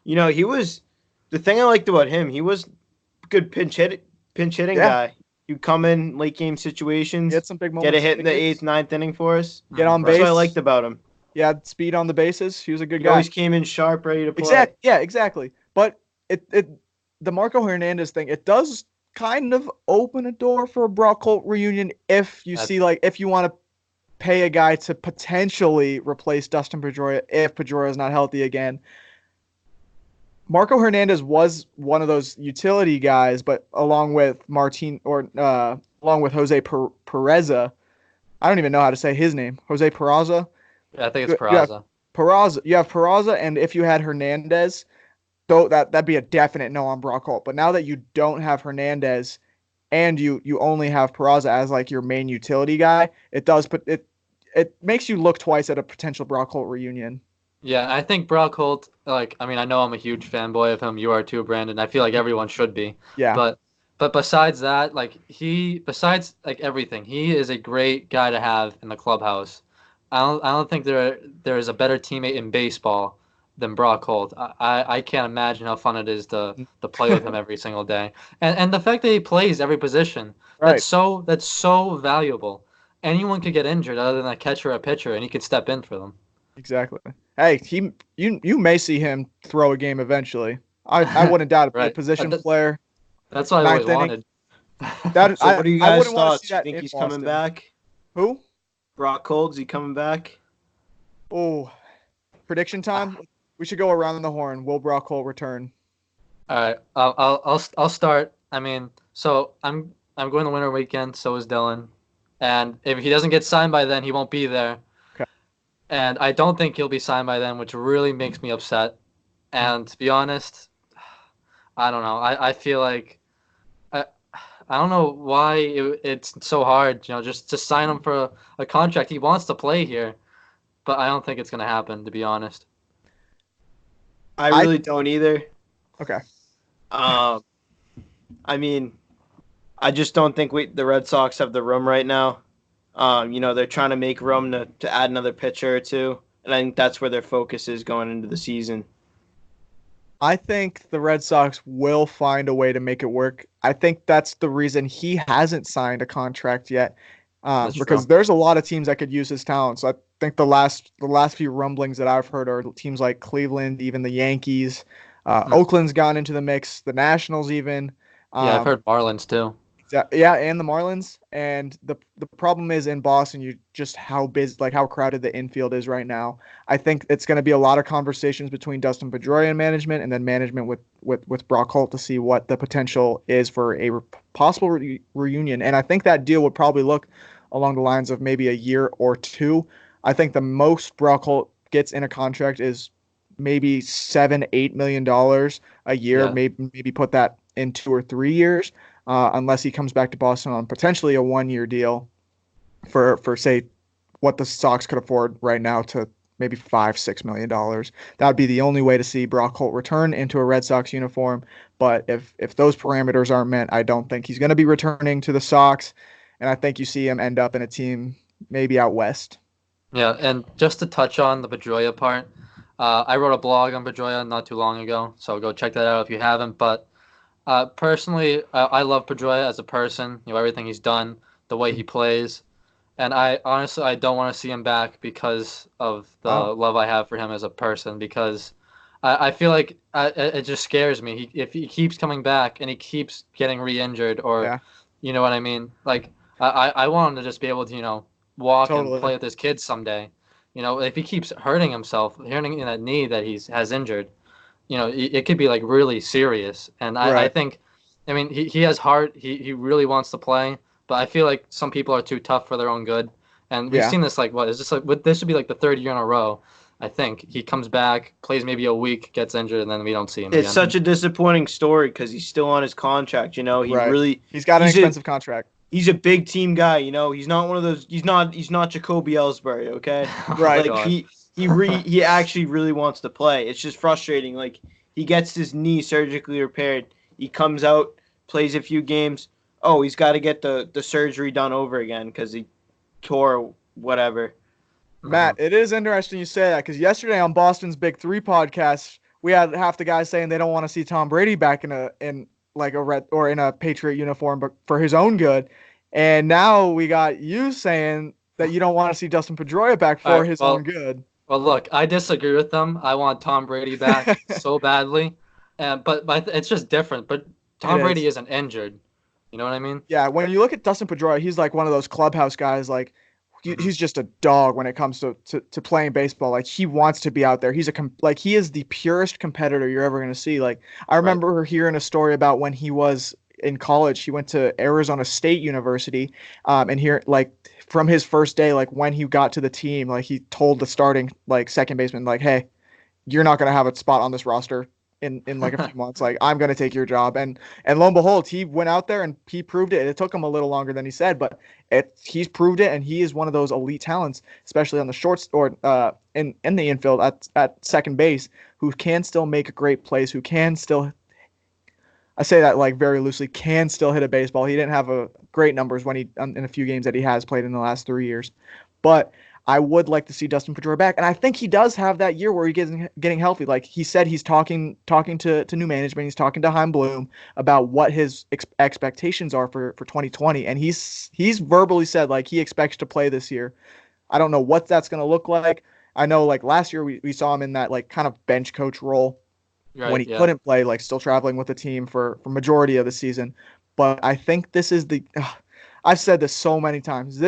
He was the thing I liked about him. He was good pinch hitting Yeah, guy. He'd come in late game he situations, had some big get a moments, hit in big the hits, eighth, ninth inning for us. get on Right. That's what I base. liked about him. He had speed on the bases. He was a good He guy. always came in sharp, ready to play. Yeah, exactly. But it the Marco Hernandez thing, it does kind of open a door for a Brock Holt reunion if you That's- see, like, if you want to pay a guy to potentially replace Dustin Pedroia if Pedroia is not healthy again. Marco Hernandez was one of those utility guys, but along with along with Jose Pereza, I don't even know how to say his name. Jose Peraza. Yeah, I think it's You have Peraza. Peraza. You have Peraza, and if you had Hernandez, though that'd be a definite no on Brock Holt. But now that you don't have Hernandez and you only have Peraza as like your main utility guy, it makes you look twice at a potential Brock Holt reunion. Yeah, I think Brock Holt, like, I mean, I know I'm a huge fanboy of him. You are too, Brandon. I feel like everyone should be. Yeah. But besides that, like, besides like everything, he is a great guy to have in the clubhouse. I don't think there is a better teammate in baseball than Brock Holt. I can't imagine how fun it is to play with him every single day. And the fact that he plays every position, Right. that's so valuable. Anyone could get injured other than a catcher or a pitcher, and he could step in for them. Exactly. Hey, you may see him throw a game eventually. I wouldn't doubt it. Be a Right. position player. That's what I always Ninth inning. wanted. That So what are you I guys' wouldn't want to thoughts? see You that think in he's Boston. coming back? Who? Brock Holt, is he coming back? Oh, prediction time. We should go around the horn. Will Brock Holt return? All right, I'll start. I mean, so I'm going to winter weekend. So is Dylan, and if he doesn't get signed by then, he won't be there. Okay. And I don't think he'll be signed by then, which really makes me upset. And to be honest, I don't know. I feel like I don't know why it's so hard. Just to sign him for a contract. He wants to play here, but I don't think it's gonna happen. To be honest. I really don't either. Okay. I mean, I just don't think the Red Sox have the room right now. They're trying to make room to add another pitcher or two, and I think that's where their focus is going into the season. I think the Red Sox will find a way to make it work. I think that's the reason he hasn't signed a contract yet, because there's a lot of teams that could use his talent. So I think the last few rumblings that I've heard are teams like Cleveland, even the Yankees, Oakland's gone into the mix, the Nationals even. Yeah, I've heard Marlins too. Yeah, and the Marlins. And the problem is in Boston, you just how busy, like how crowded the infield is right now. I think it's going to be a lot of conversations between Dustin Pedroia and management, and then management with Brock Holt to see what the potential is for a possible reunion. And I think that deal would probably look along the lines of maybe a year or two. I think the most Brock Holt gets in a contract is maybe $7-8 million a year. Yeah. Maybe put that in 2 or 3 years. Unless he comes back to Boston on potentially a 1-year deal for say what the Sox could afford right now to maybe $5-6 million. That would be the only way to see Brock Holt return into a Red Sox uniform. But if those parameters aren't met, I don't think he's going to be returning to the Sox, and I think you see him end up in a team maybe out west. Yeah, and just to touch on the Pedroia part, I wrote a blog on Pedroia not too long ago, so go check that out if you haven't. But personally, I love Pedroia as a person. Everything he's done, the way he plays, and I honestly don't want to see him back because of the love I have for him as a person. Because I feel like it just scares me. If he keeps coming back and he keeps getting re-injured, or you know what I mean. Like I want him to just be able to walk and play with his kids someday. If he keeps hurting himself, hurting in that knee that has injured. It could be like really serious. And I think, I mean, he has heart. He really wants to play, but I feel like some people are too tough for their own good. And we've seen this this should be like the third year in a row. I think he comes back, plays maybe a week, gets injured, and then we don't see him again. It's such a disappointing story because he's still on his contract. He's got an expensive contract. he's a big team guy. He's not one of those. He's not Jacoby Ellsbury. Okay, Oh, Right. like God. he actually really wants to play. It's just frustrating. Like he gets his knee surgically repaired. He comes out, plays a few games. Oh, he's got to get the surgery done over again because he tore whatever. Matt, it is interesting you say that because yesterday on Boston's Big Three podcast, we had half the guys saying they don't want to see Tom Brady back in like a red or in a Patriot uniform, but for his own good. And now we got you saying that you don't want to see Dustin Pedroia back All for right, his own good. well, look, I disagree with them. I want Tom Brady back so badly, but it's just different. But Tom It Brady is. isn't injured. You know what I mean? Yeah, when you look at Dustin Pedroia, he's like one of those clubhouse guys. Like Mhm. he's just a dog when it comes to playing baseball. Like he wants to be out there. Like he is the purest competitor you're ever going to see. Like I Right. remember hearing a story about when he was in college. He went to Arizona State University, and here like from his first day, like when he got to the team, like he told the starting like second baseman, like, hey, you're not going to have a spot on this roster in like a few months. Like I'm going to take your job. And lo and behold, he went out there and he proved it. It took him a little longer than he said, but he's proved it. And he is one of those elite talents, especially on the shorts or in the infield at second base, who can still make great plays, who can still, I say that like very loosely, can still hit a baseball. He didn't have a great numbers when he in a few games that he has played in the last 3 years, but I would like to see Dustin Pedroia back, and I think he does have that year where he gets getting healthy. Like he said, he's talking to new management. He's talking to Heim Bloom about what his expectations are for 2020, and he's verbally said like he expects to play this year. I don't know what that's going to look like. I know like last year we saw him in that like kind of bench coach role when Right. he Yeah. couldn't play, like still traveling with the team for majority of the season. But I think this is I've said this so many times.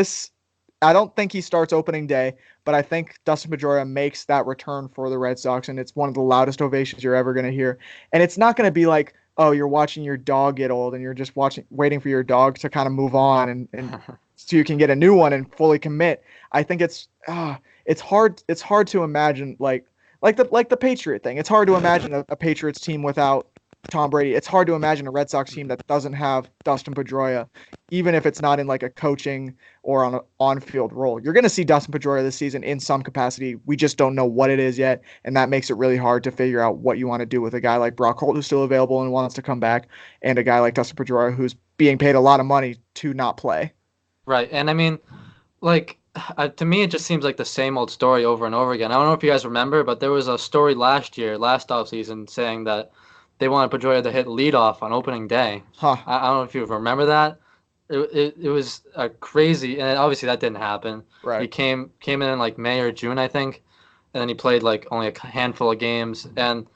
I don't think he starts opening day, but I think Dustin Pedroia makes that return for the Red Sox, and it's one of the loudest ovations you're ever going to hear. And it's not going to be like, oh, you're watching your dog get old, and you're just waiting for your dog to kind of move on, and so you can get a new one and fully commit. I think it's hard. It's hard to imagine like the Patriot thing. It's hard to imagine a Patriots team without Tom Brady. It's hard to imagine a Red Sox team that doesn't have Dustin Pedroia, even if it's not in like a coaching or on an on-field role. You're going to see Dustin Pedroia this season in some capacity. We just don't know what it is yet, and that makes it really hard to figure out what you want to do with a guy like Brock Holt who's still available and wants to come back, and a guy like Dustin Pedroia who's being paid a lot of money to not play. Right. And I mean, like, to me, it just seems like the same old story over and over again. I don't know if you guys remember, but there was a story last offseason, saying that they wanted Pedroia to hit leadoff on opening day. Huh. I don't know if you remember that. It was a crazy, and obviously that didn't happen. He Right. came in like May or June, I think, and then he played like only a handful of games. And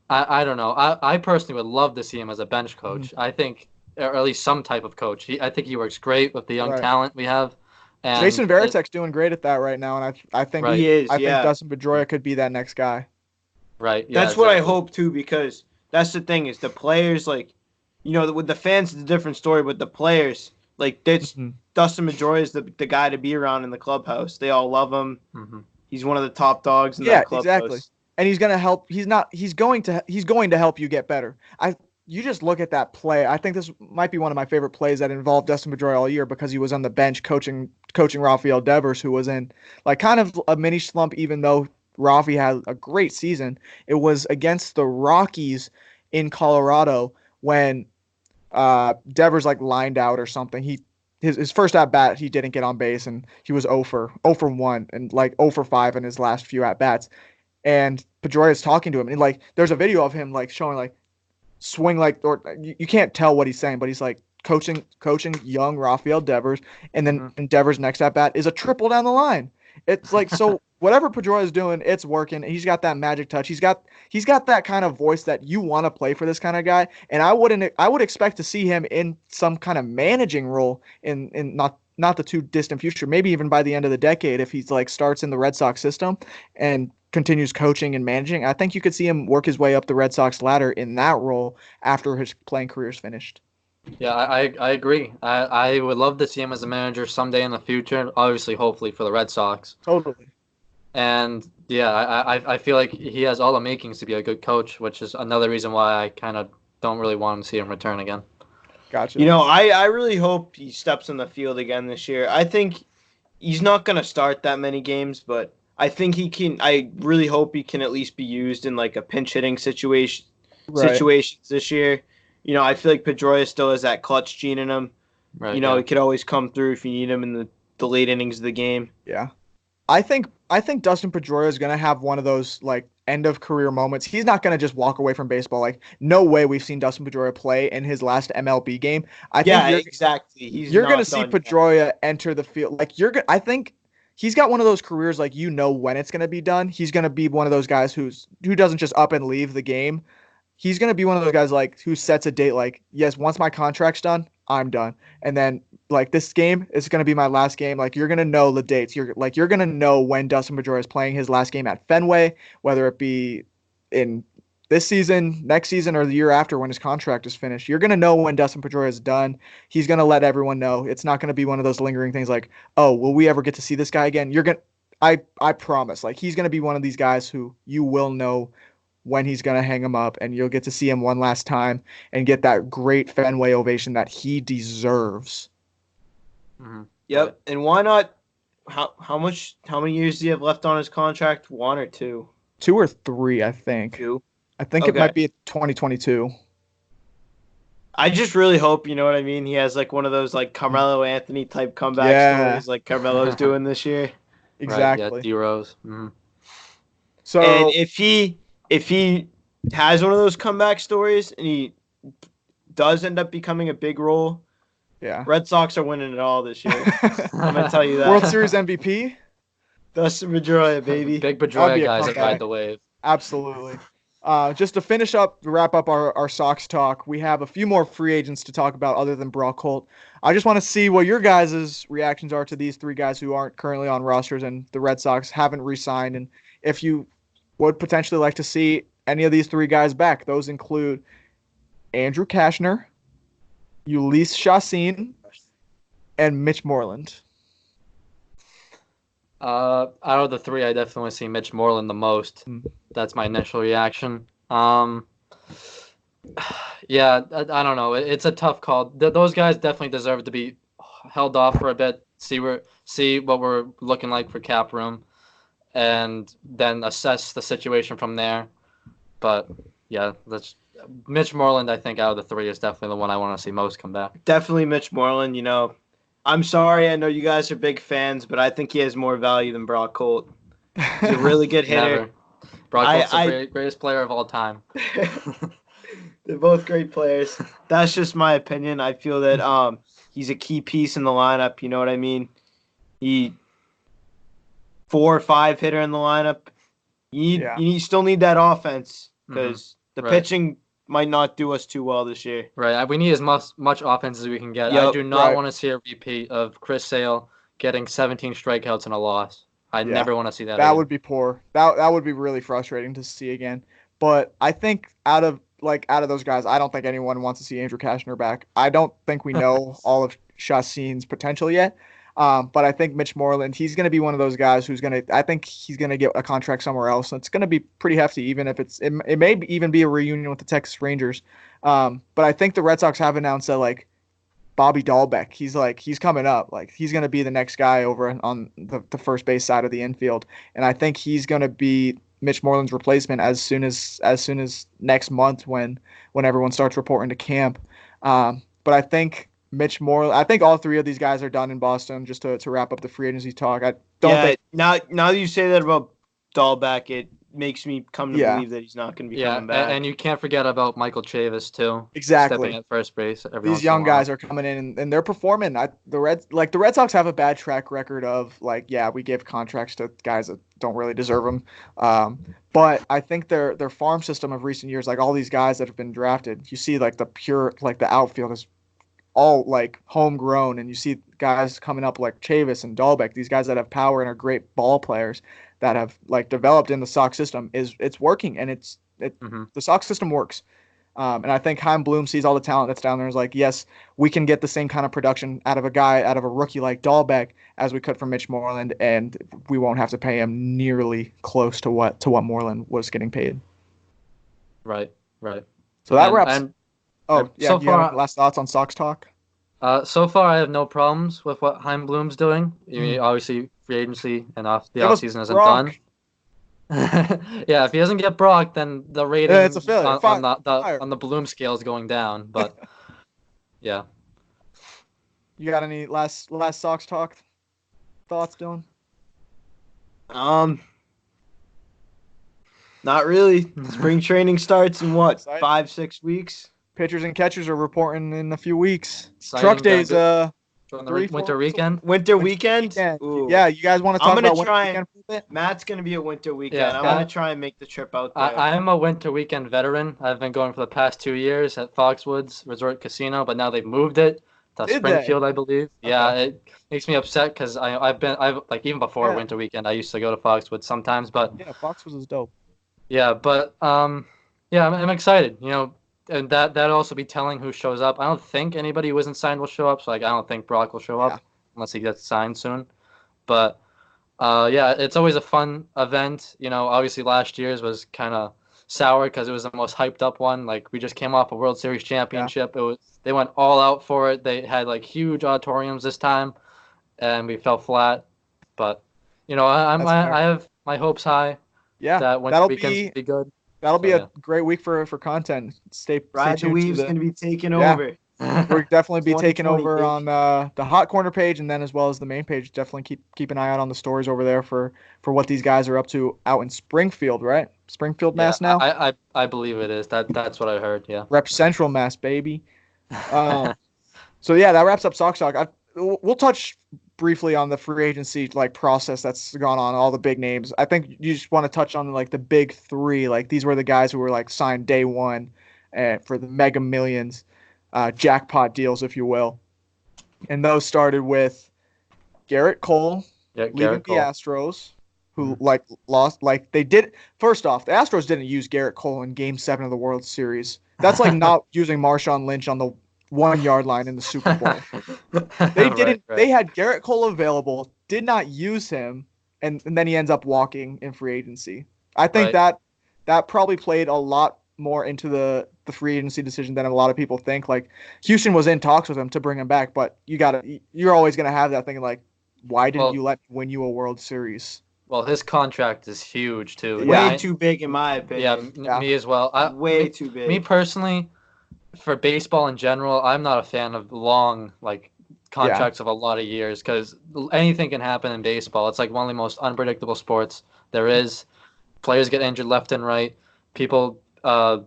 I don't know. I personally would love to see him as a bench coach. I think, or at least some type of coach. I think he works great with the young Right. talent we have. Jason And Varitek's doing great at that right now, and I think right, He is, I think yeah. Dustin Pedroia could be that next guy. right, yeah, That's what I exactly. hope too, because that's the thing is the players like, with the fans it's a different story, but the players like that's Mhm. Dustin Pedroia is the guy to be around in the clubhouse. They all love him. Hmm. He's one of the top dogs in Yeah, that clubhouse. exactly. And he's gonna help. He's going to help you get better. You just look at that play. I think this might be one of my favorite plays that involved Dustin Pedroia all year because he was on the bench coaching Rafael Devers, who was in like kind of a mini slump, even though Rafi had a great season. It was against the Rockies in Colorado when Devers like lined out or something. His first at bat he didn't get on base and he was 0 for 1 and like 0 for 5 in his last few at bats. And Pedroia is talking to him and like there's a video of him like showing like swing like or you can't tell what he's saying, but he's like coaching young Rafael Devers, and then Hmm. and Devers' next at bat is a triple down the line. It's like so whatever Pedroia is doing, it's working. He's got that magic touch. He's got that kind of voice that you want to play for this kind of guy. And I would expect to see him in some kind of managing role in not the too distant future, maybe even by the end of the decade if he's like starts in the Red Sox system and continues coaching and managing. I think you could see him work his way up the Red Sox ladder in that role after his playing career is finished. Yeah, I agree. I would love to see him as a manager someday in the future. Obviously, hopefully for the Red Sox. Totally. And yeah, I feel like he has all the makings to be a good coach, which is another reason why I kind of don't really want to see him return again. Gotcha. You know, I really hope he steps on the field again this year. I think he's not going to start that many games, but I think he can. I really hope he can at least be used in like a pinch hitting situations this year. You know, I feel like Pedroia still has that clutch gene in him. Right. You know, he could always come through if you need him in the late innings of the game. Yeah. I think Dustin Pedroia is gonna have one of those like end of career moments. He's not gonna just walk away from baseball. Like no way we've seen Dustin Pedroia play in his last MLB game. Exactly. You're gonna see Pedroia enter the field. Like I think he's got one of those careers like you know when it's gonna be done. He's gonna be one of those guys who doesn't just up and leave the game. He's gonna be one of those guys like who sets a date like, yes, once my contract's done, I'm done. And then like this game is gonna be my last game. Like you're gonna know the dates. You're gonna know when Dustin Pedroia is playing his last game at Fenway, whether it be in this season, next season, or the year after when his contract is finished. You're gonna know when Dustin Pedroia is done. He's gonna let everyone know. It's not gonna be one of those lingering things like, oh, will we ever get to see this guy again? I promise. Like he's gonna be one of these guys who you will know when he's going to hang him up, and you'll get to see him one last time and get that great Fenway ovation that he deserves. Mm-hmm. Yep. And why not? How many years do you have left on his contract? 1 or 2? 2 or 3, I think. 2? I think it might be 2022. I just really hope, you know what I mean? He has like one of those like Carmelo Anthony type comeback stories like Carmelo's doing this year. Exactly. Right, yeah, D-Rose. Mm-hmm. So, and if he has one of those comeback stories and he does end up becoming a big role, Red Sox are winning it all this year. I'm going to tell you that. World Series MVP? Dustin Pedroia, baby. Big Pedroia guys that ride the wave. Absolutely. Just to wrap up our Sox talk, we have a few more free agents to talk about other than Brock Holt. I just want to see what your guys' reactions are to these 3 guys who aren't currently on rosters and the Red Sox haven't re-signed, and if you would potentially like to see any of these 3 guys back. Those include Andrew Cashner, Ulysses Chassin, and Mitch Moreland. Out of the 3, I definitely want to see Mitch Moreland the most. That's my initial reaction. Yeah, I don't know. It's a tough call. Those guys definitely deserve to be held off for a bit, see what we're looking like for cap room, and then assess the situation from there. But yeah, Mitch Moreland, I think, out of the 3 is definitely the one I want to see most come back. Definitely Mitch Moreland. You know, I'm sorry, I know you guys are big fans, but I think he has more value than Brock Holt. He's a really good hitter. Never. Brock Holt's the greatest player of all time. They're both great players. That's just my opinion. I feel that he's a key piece in the lineup. You know what I mean? He 4 or 5 hitter in the lineup. You still need that offense because the pitching might not do us too well this year. Right. We need as much offense as we can get. I do not want to see a repeat of Chris Sale getting 17 strikeouts and a loss. I never want to see that. That would be poor. That would be really frustrating to see again. But I think out of those guys, I don't think anyone wants to see Andrew Cashner back. I don't think we know all of Chassin's potential yet. But I think Mitch Moreland, he's going to be one of those guys I think he's going to get a contract somewhere else. And it's going to be pretty hefty, even if it may even be a reunion with the Texas Rangers. But I think the Red Sox have announced that like Bobby Dahlbeck, he's coming up. Like he's going to be the next guy over on the first base side of the infield. And I think he's going to be Mitch Moreland's replacement as soon as next month when everyone starts reporting to camp. But I think Mitch Moreland, I think all 3 of these guys are done in Boston. Just to wrap up the free agency talk, I don't think. Now that you say that about Dahlbeck, it makes me come to believe that he's not going to be coming back. And you can't forget about Michael Chavis too. Exactly. Stepping at first base. These young guys are coming in and they're performing. The Red Sox have a bad track record of we give contracts to guys that don't really deserve them. But I think their farm system of recent years, like all these guys that have been drafted, you see like the outfield is all like homegrown, and you see guys coming up like Chavis and Dahlbeck, these guys that have power and are great ball players that have like developed in the Sox system. It's working, and the Sox system works. And I think Chaim Bloom sees all the talent that's down there and is like, yes, we can get the same kind of production out of a rookie like Dahlbeck as we could from Mitch Moreland, and we won't have to pay him nearly close to what Moreland was getting paid. Right. So that wraps. Oh, yeah. So Do you have any far, last thoughts on Sox talk? so far I have no problems with what Heimblum's doing. Mm. Obviously, free agency and the Give us offseason isn't done. Brock. Yeah, if he doesn't get Brock, then the rating It's a failure. Fire. on the Bloom scale is going down. But yeah. You got any last Sox talk thoughts, Dylan? Not really. Spring training starts in what, Exciting. 5-6 weeks? Pitchers and catchers are reporting in a few weeks. Exciting, Truck days, during the 3, 4 winter weeks weekend. Winter weekend? Ooh. Yeah, you guys want to I'm talk gonna about winter try weekend for a bit? Matt's gonna be a winter weekend. Yeah, I'm gonna try and make the trip out there. I am a winter weekend veteran. I've been going for the past 2 years at Foxwoods Resort Casino, but now they've moved it to Did Springfield, they? I believe. Yeah, it makes me upset because I've like even before winter weekend, I used to go to Foxwoods sometimes, but Yeah, Fox was dope. yeah, but yeah, I'm excited. And that'll also be telling who shows up. I don't think anybody who isn't signed will show up. So like I don't think Brock will show up unless he gets signed soon. But yeah, it's always a fun event. Obviously last year's was kind of sour because it was the most hyped up one. Like we just came off a World Series championship. They went all out for it. They had like huge auditoriums this time, and we fell flat. But I have my hopes high. Yeah, that winter weekend's gonna be good. That'll be a great week for content. Stay Ride the tuned. Weave's going to be taking over. We'll definitely be taking over baby. on the Hot Corner page, and then as well as the main page. Definitely keep an eye out on the stories over there for what these guys are up to out in Springfield, right? Springfield, Mass now? I believe it is. That's what I heard, yeah. Rep Central Mass, baby. So yeah, that wraps up Sox Talk. We'll touch briefly on the free agency process that's gone on, all the big names. I think you just want to touch on the big three. These were the guys who were signed day one for the mega millions, jackpot deals, if you will. And those started with Garrett Cole leaving the Astros, who lost. They did. First off, the Astros didn't use Garrett Cole in Game 7 of the World Series. That's like not using Marshawn Lynch on the 1 yard line in the Super Bowl. They didn't. Right. They had Garrett Cole available, did not use him, and then he ends up walking in free agency. I think that probably played a lot more into the free agency decision than a lot of people think. Houston was in talks with him to bring him back, but you're always gonna have that thinking why didn't you let me win you a World Series? Well, his contract is huge too. Way too big in my opinion. Yeah, me as well. Way too big. Me personally. For baseball in general, I'm not a fan of long contracts of a lot of years because anything can happen in baseball. It's one of the most unpredictable sports there is. Players get injured left and right. People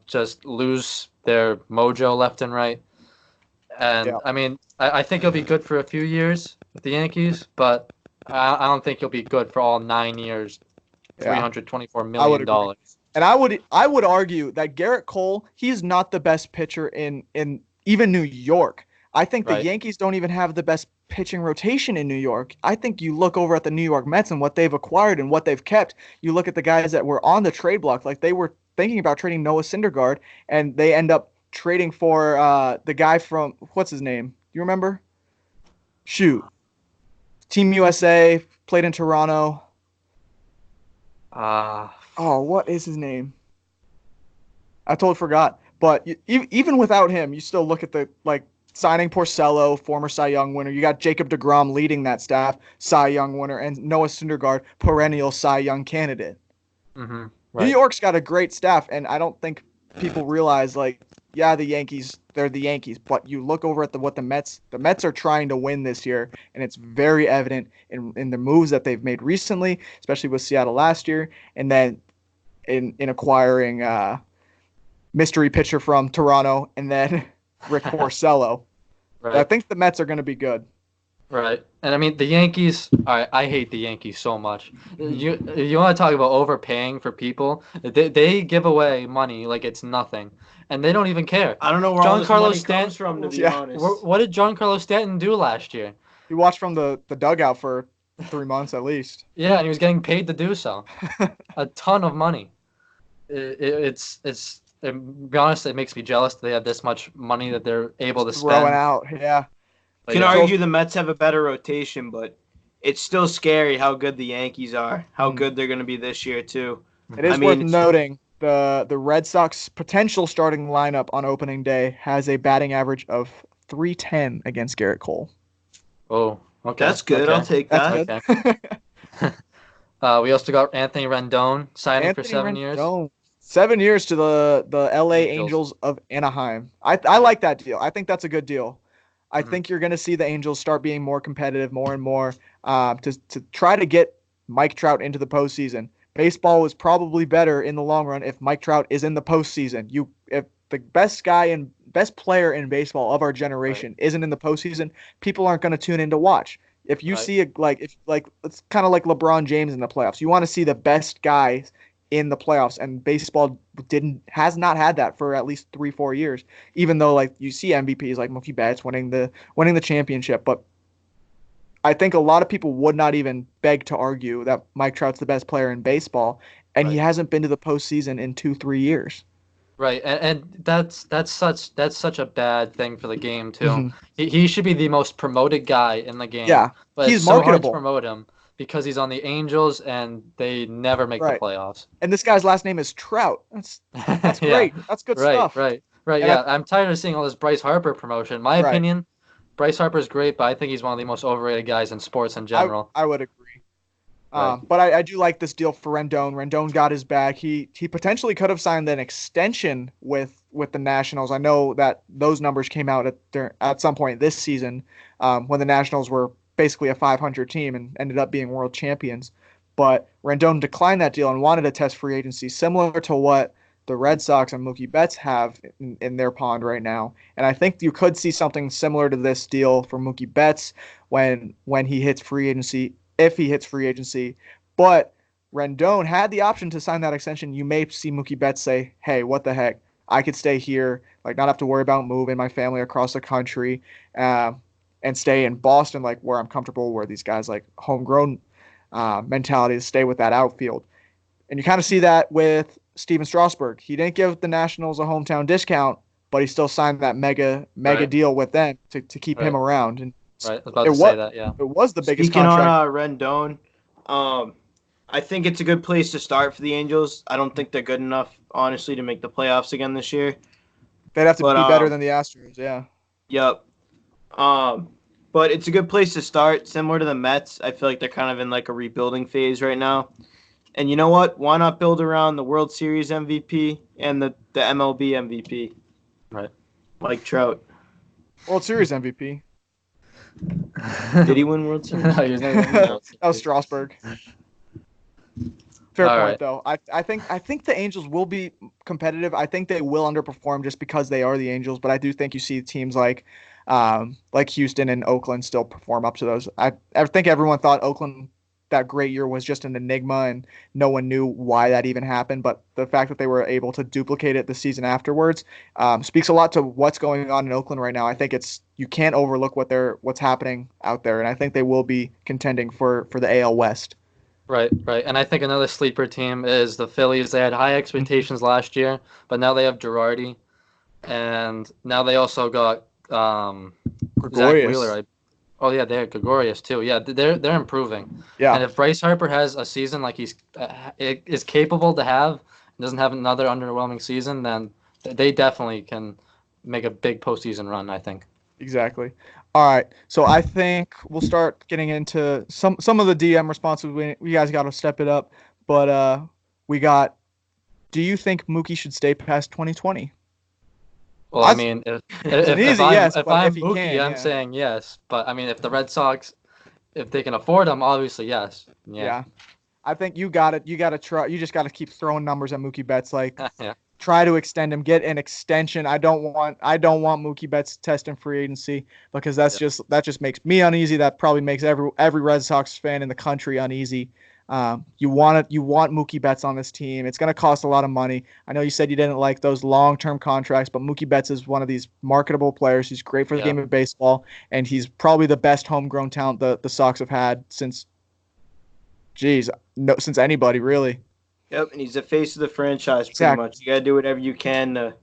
just lose their mojo left and right. And I mean, I think he'll be good for a few years with the Yankees, but I don't think he'll be good for all 9 years, $324 million. And I would argue that Garrett Cole, he's not the best pitcher in even New York. I think the Yankees don't even have the best pitching rotation in New York. I think you look over at the New York Mets and what they've acquired and what they've kept. You look at the guys that were on the trade block, they were thinking about trading Noah Syndergaard, and they end up trading for the guy from, what's his name? Do you remember? Shoot. Team USA, played in Toronto. What is his name? I totally forgot. But even without him, you still look at the signing Porcello, former Cy Young winner. You got Jacob deGrom leading that staff, Cy Young winner, and Noah Syndergaard, perennial Cy Young candidate. Mm-hmm. New York's got a great staff, and I don't think people realize the Yankees, they're the Yankees. But you look over at what the Mets are trying to win this year, and it's very evident in the moves that they've made recently, especially with Seattle last year, and then in acquiring mystery pitcher from Toronto, and then Rick Porcello. Right. I think the Mets are going to be good. Right. And I mean, the Yankees, I hate the Yankees so much. You want to talk about overpaying for people? They give away money like it's nothing, and they don't even care. I don't know where all this money comes from, to be honest. What did Giancarlo Stanton do last year? He watched from the dugout for 3 months at least. Yeah, and he was getting paid to do so. A ton of money. To be honest, it makes me jealous that they have this much money that they're able to spend. Throwing out, yeah. You can argue the Mets have a better rotation, but it's still scary how good the Yankees are, how good they're going to be this year, too. It is worth noting The Red Sox potential starting lineup on opening day has a batting average of 310 against Garrett Cole. Oh, okay. That's good. Okay. I'll take That's that. good. We also got Anthony Rendon signing for Anthony 7 years. Rendon, 7 years to the LA Angels. Angels of Anaheim. I like that deal. I think that's a good deal. I Mhm. think you're going to see the Angels start being more competitive more and more to try to get Mike Trout into the postseason. Baseball is probably better in the long run if Mike Trout is in the postseason. If the best player in baseball of our generation isn't in the postseason, people aren't going to tune in to watch. If you Right. see it's kind of like LeBron James in the playoffs. You want to see the best guys in the playoffs, and baseball has not had that for at least 3-4 years. Even though like you see MVPs like Mookie Betts winning the championship, but I think a lot of people would not even beg to argue that Mike Trout's the best player in baseball, and he Right. hasn't been to the postseason in 2-3 years. Right, and that's such a bad thing for the game too. Mhm. He should be the most promoted guy in the game, Yeah, but he's it's so hard to marketable. promote him because he's on the Angels and they never make the Right. playoffs. And this guy's last name is Trout. That's Yeah, great. That's good right, stuff. right, right. And Yeah, I'm tired of seeing all this Bryce Harper promotion. My right, opinion, Bryce Harper's great, but I think he's one of the most overrated guys in sports in general. I would agree. Right, But I do like this deal for Rendon. Rendon got his bag. He potentially could have signed an extension with the Nationals. I know that those numbers came out at some point this season when the Nationals were basically a 500 team and ended up being world champions. But Rendon declined that deal and wanted to test free agency, similar to what the Red Sox and Mookie Betts have in their pond right now. And I think you could see something similar to this deal for Mookie Betts when he hits free agency, if he hits free agency. But Rendon had the option to sign that extension. You may see Mookie Betts say, "Hey, what the heck? I could stay here, like not have to worry about moving my family across the country, uh, and stay in Boston, like where I'm comfortable, where these guys like homegrown mentality to stay with that outfield." And you kind of see that with Steven Strasburg. He didn't give the Nationals a hometown discount, but he still signed that mega right, deal with them to keep him right, around. And right. I was about it to say was that. Yeah. it was the biggest Speaking on contract. Rendon, I think it's a good place to start for the Angels. I don't think they're good enough, honestly, to make the playoffs again this year. They'd have to But be better than the Astros, yeah. yep. But it's a good place to start. Similar to the Mets, I feel like they're kind of in like a rebuilding phase right now. And you know what? Why not build around the World Series MVP and the MLB MVP? Right. Mike Trout. World Series MVP. Did he win World Series? No, he was never gonna win the That World was Series. Strasburg. Fair All point, right. though. I think the Angels will be competitive. I think they will underperform just because they are the Angels, but I do think you see teams like Houston and Oakland still perform up to those. I think everyone thought Oakland that great year was just an enigma and no one knew why that even happened. But the fact that they were able to duplicate it the season afterwards speaks a lot to what's going on in Oakland right now. I think you can't overlook what's happening out there, and I think they will be contending for the AL West. Right, right. And I think another sleeper team is the Phillies. They had high expectations last year, but now they have Girardi, and now they also got Zach Wheeler. Gregorius. Oh yeah, they have Gregorius too. Yeah, they're improving. Yeah. And if Bryce Harper has a season like he's is capable to have, and doesn't have another underwhelming season, then they definitely can make a big postseason run, I think. Exactly. All right. So I think we'll start getting into some of the DM responses. We guys got to step it up. But we got. Do you think Mookie should stay past 2020? Well, I mean, if It's an if, if easy I'm yes, if but I'm if he Mookie, can, I'm yeah. saying yes. But I mean, if the Red Sox, if they can afford him, obviously yes. Yeah. Yeah. I think you got it. You got to try. You just got to keep throwing numbers at Mookie Betts. Like Yeah. try to extend him. Get an extension. I don't want Mookie Betts testing free agency because that just makes me uneasy. That probably makes every Red Sox fan in the country uneasy. You want Mookie Betts on this team. It's going to cost a lot of money. I know you said you didn't like those long-term contracts, but Mookie Betts is one of these marketable players. He's great for the game of baseball, and he's probably the best homegrown talent the Sox have had since anybody really. Yep, and he's the face of the franchise pretty much. You got to do whatever you can to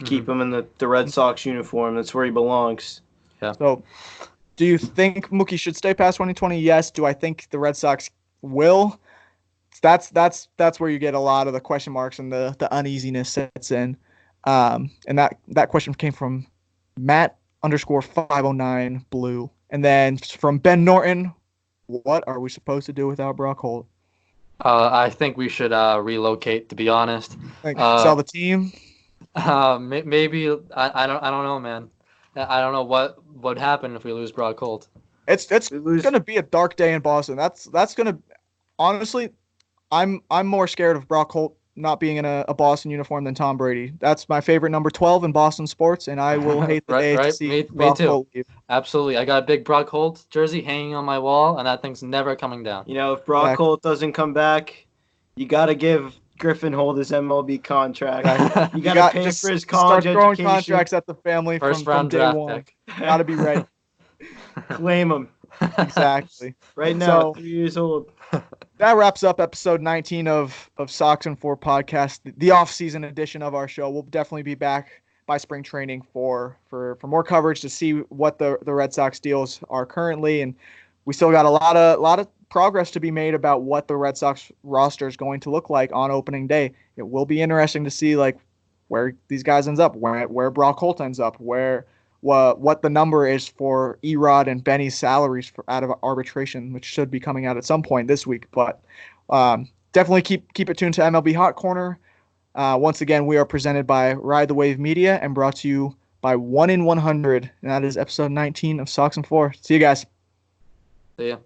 keep him in the Red Sox uniform. That's where he belongs. Yeah. So, do you think Mookie should stay past 2020? Yes. Do I think the Red Sox will? that's where you get a lot of the question marks and the uneasiness sets in. And that question came from Matt_509 Blue. And then from Ben Norton, what are we supposed to do without Brock Holt? I think we should relocate. To be honest, Sell the team. maybe I don't know, man. I don't know what would happen if we lose Brock Holt. It's gonna be a dark day in Boston. That's gonna honestly, I'm more scared of Brock Holt not being in a Boston uniform than Tom Brady. That's my favorite number 12 in Boston sports, and I will hate the day to see Brock Holt leave. Absolutely. I got a big Brock Holt jersey hanging on my wall, and that thing's never coming down. If Brock Holt doesn't come back, you got to give Griffin Holt his MLB contract. You got to pay for his college start throwing education. Contracts at the family from day one. Got to be ready. Claim him. Exactly. Right now, 3 years old. That wraps up episode 19 of Sox and 4 podcast, the off-season edition of our show. We'll definitely be back by spring training for more coverage to see what the Red Sox deals are currently, and we still got a lot of progress to be made about what the Red Sox roster is going to look like on opening day. It will be interesting to see where these guys ends up, where Brock Holt ends up, what the number is for Erod and Benny's salaries out of arbitration, which should be coming out at some point this week. But definitely keep it tuned to MLB Hot Corner. Once again, we are presented by Ride the Wave Media and brought to you by 1 in 100, and that is episode 19 of Sox and 4. See you guys. See ya.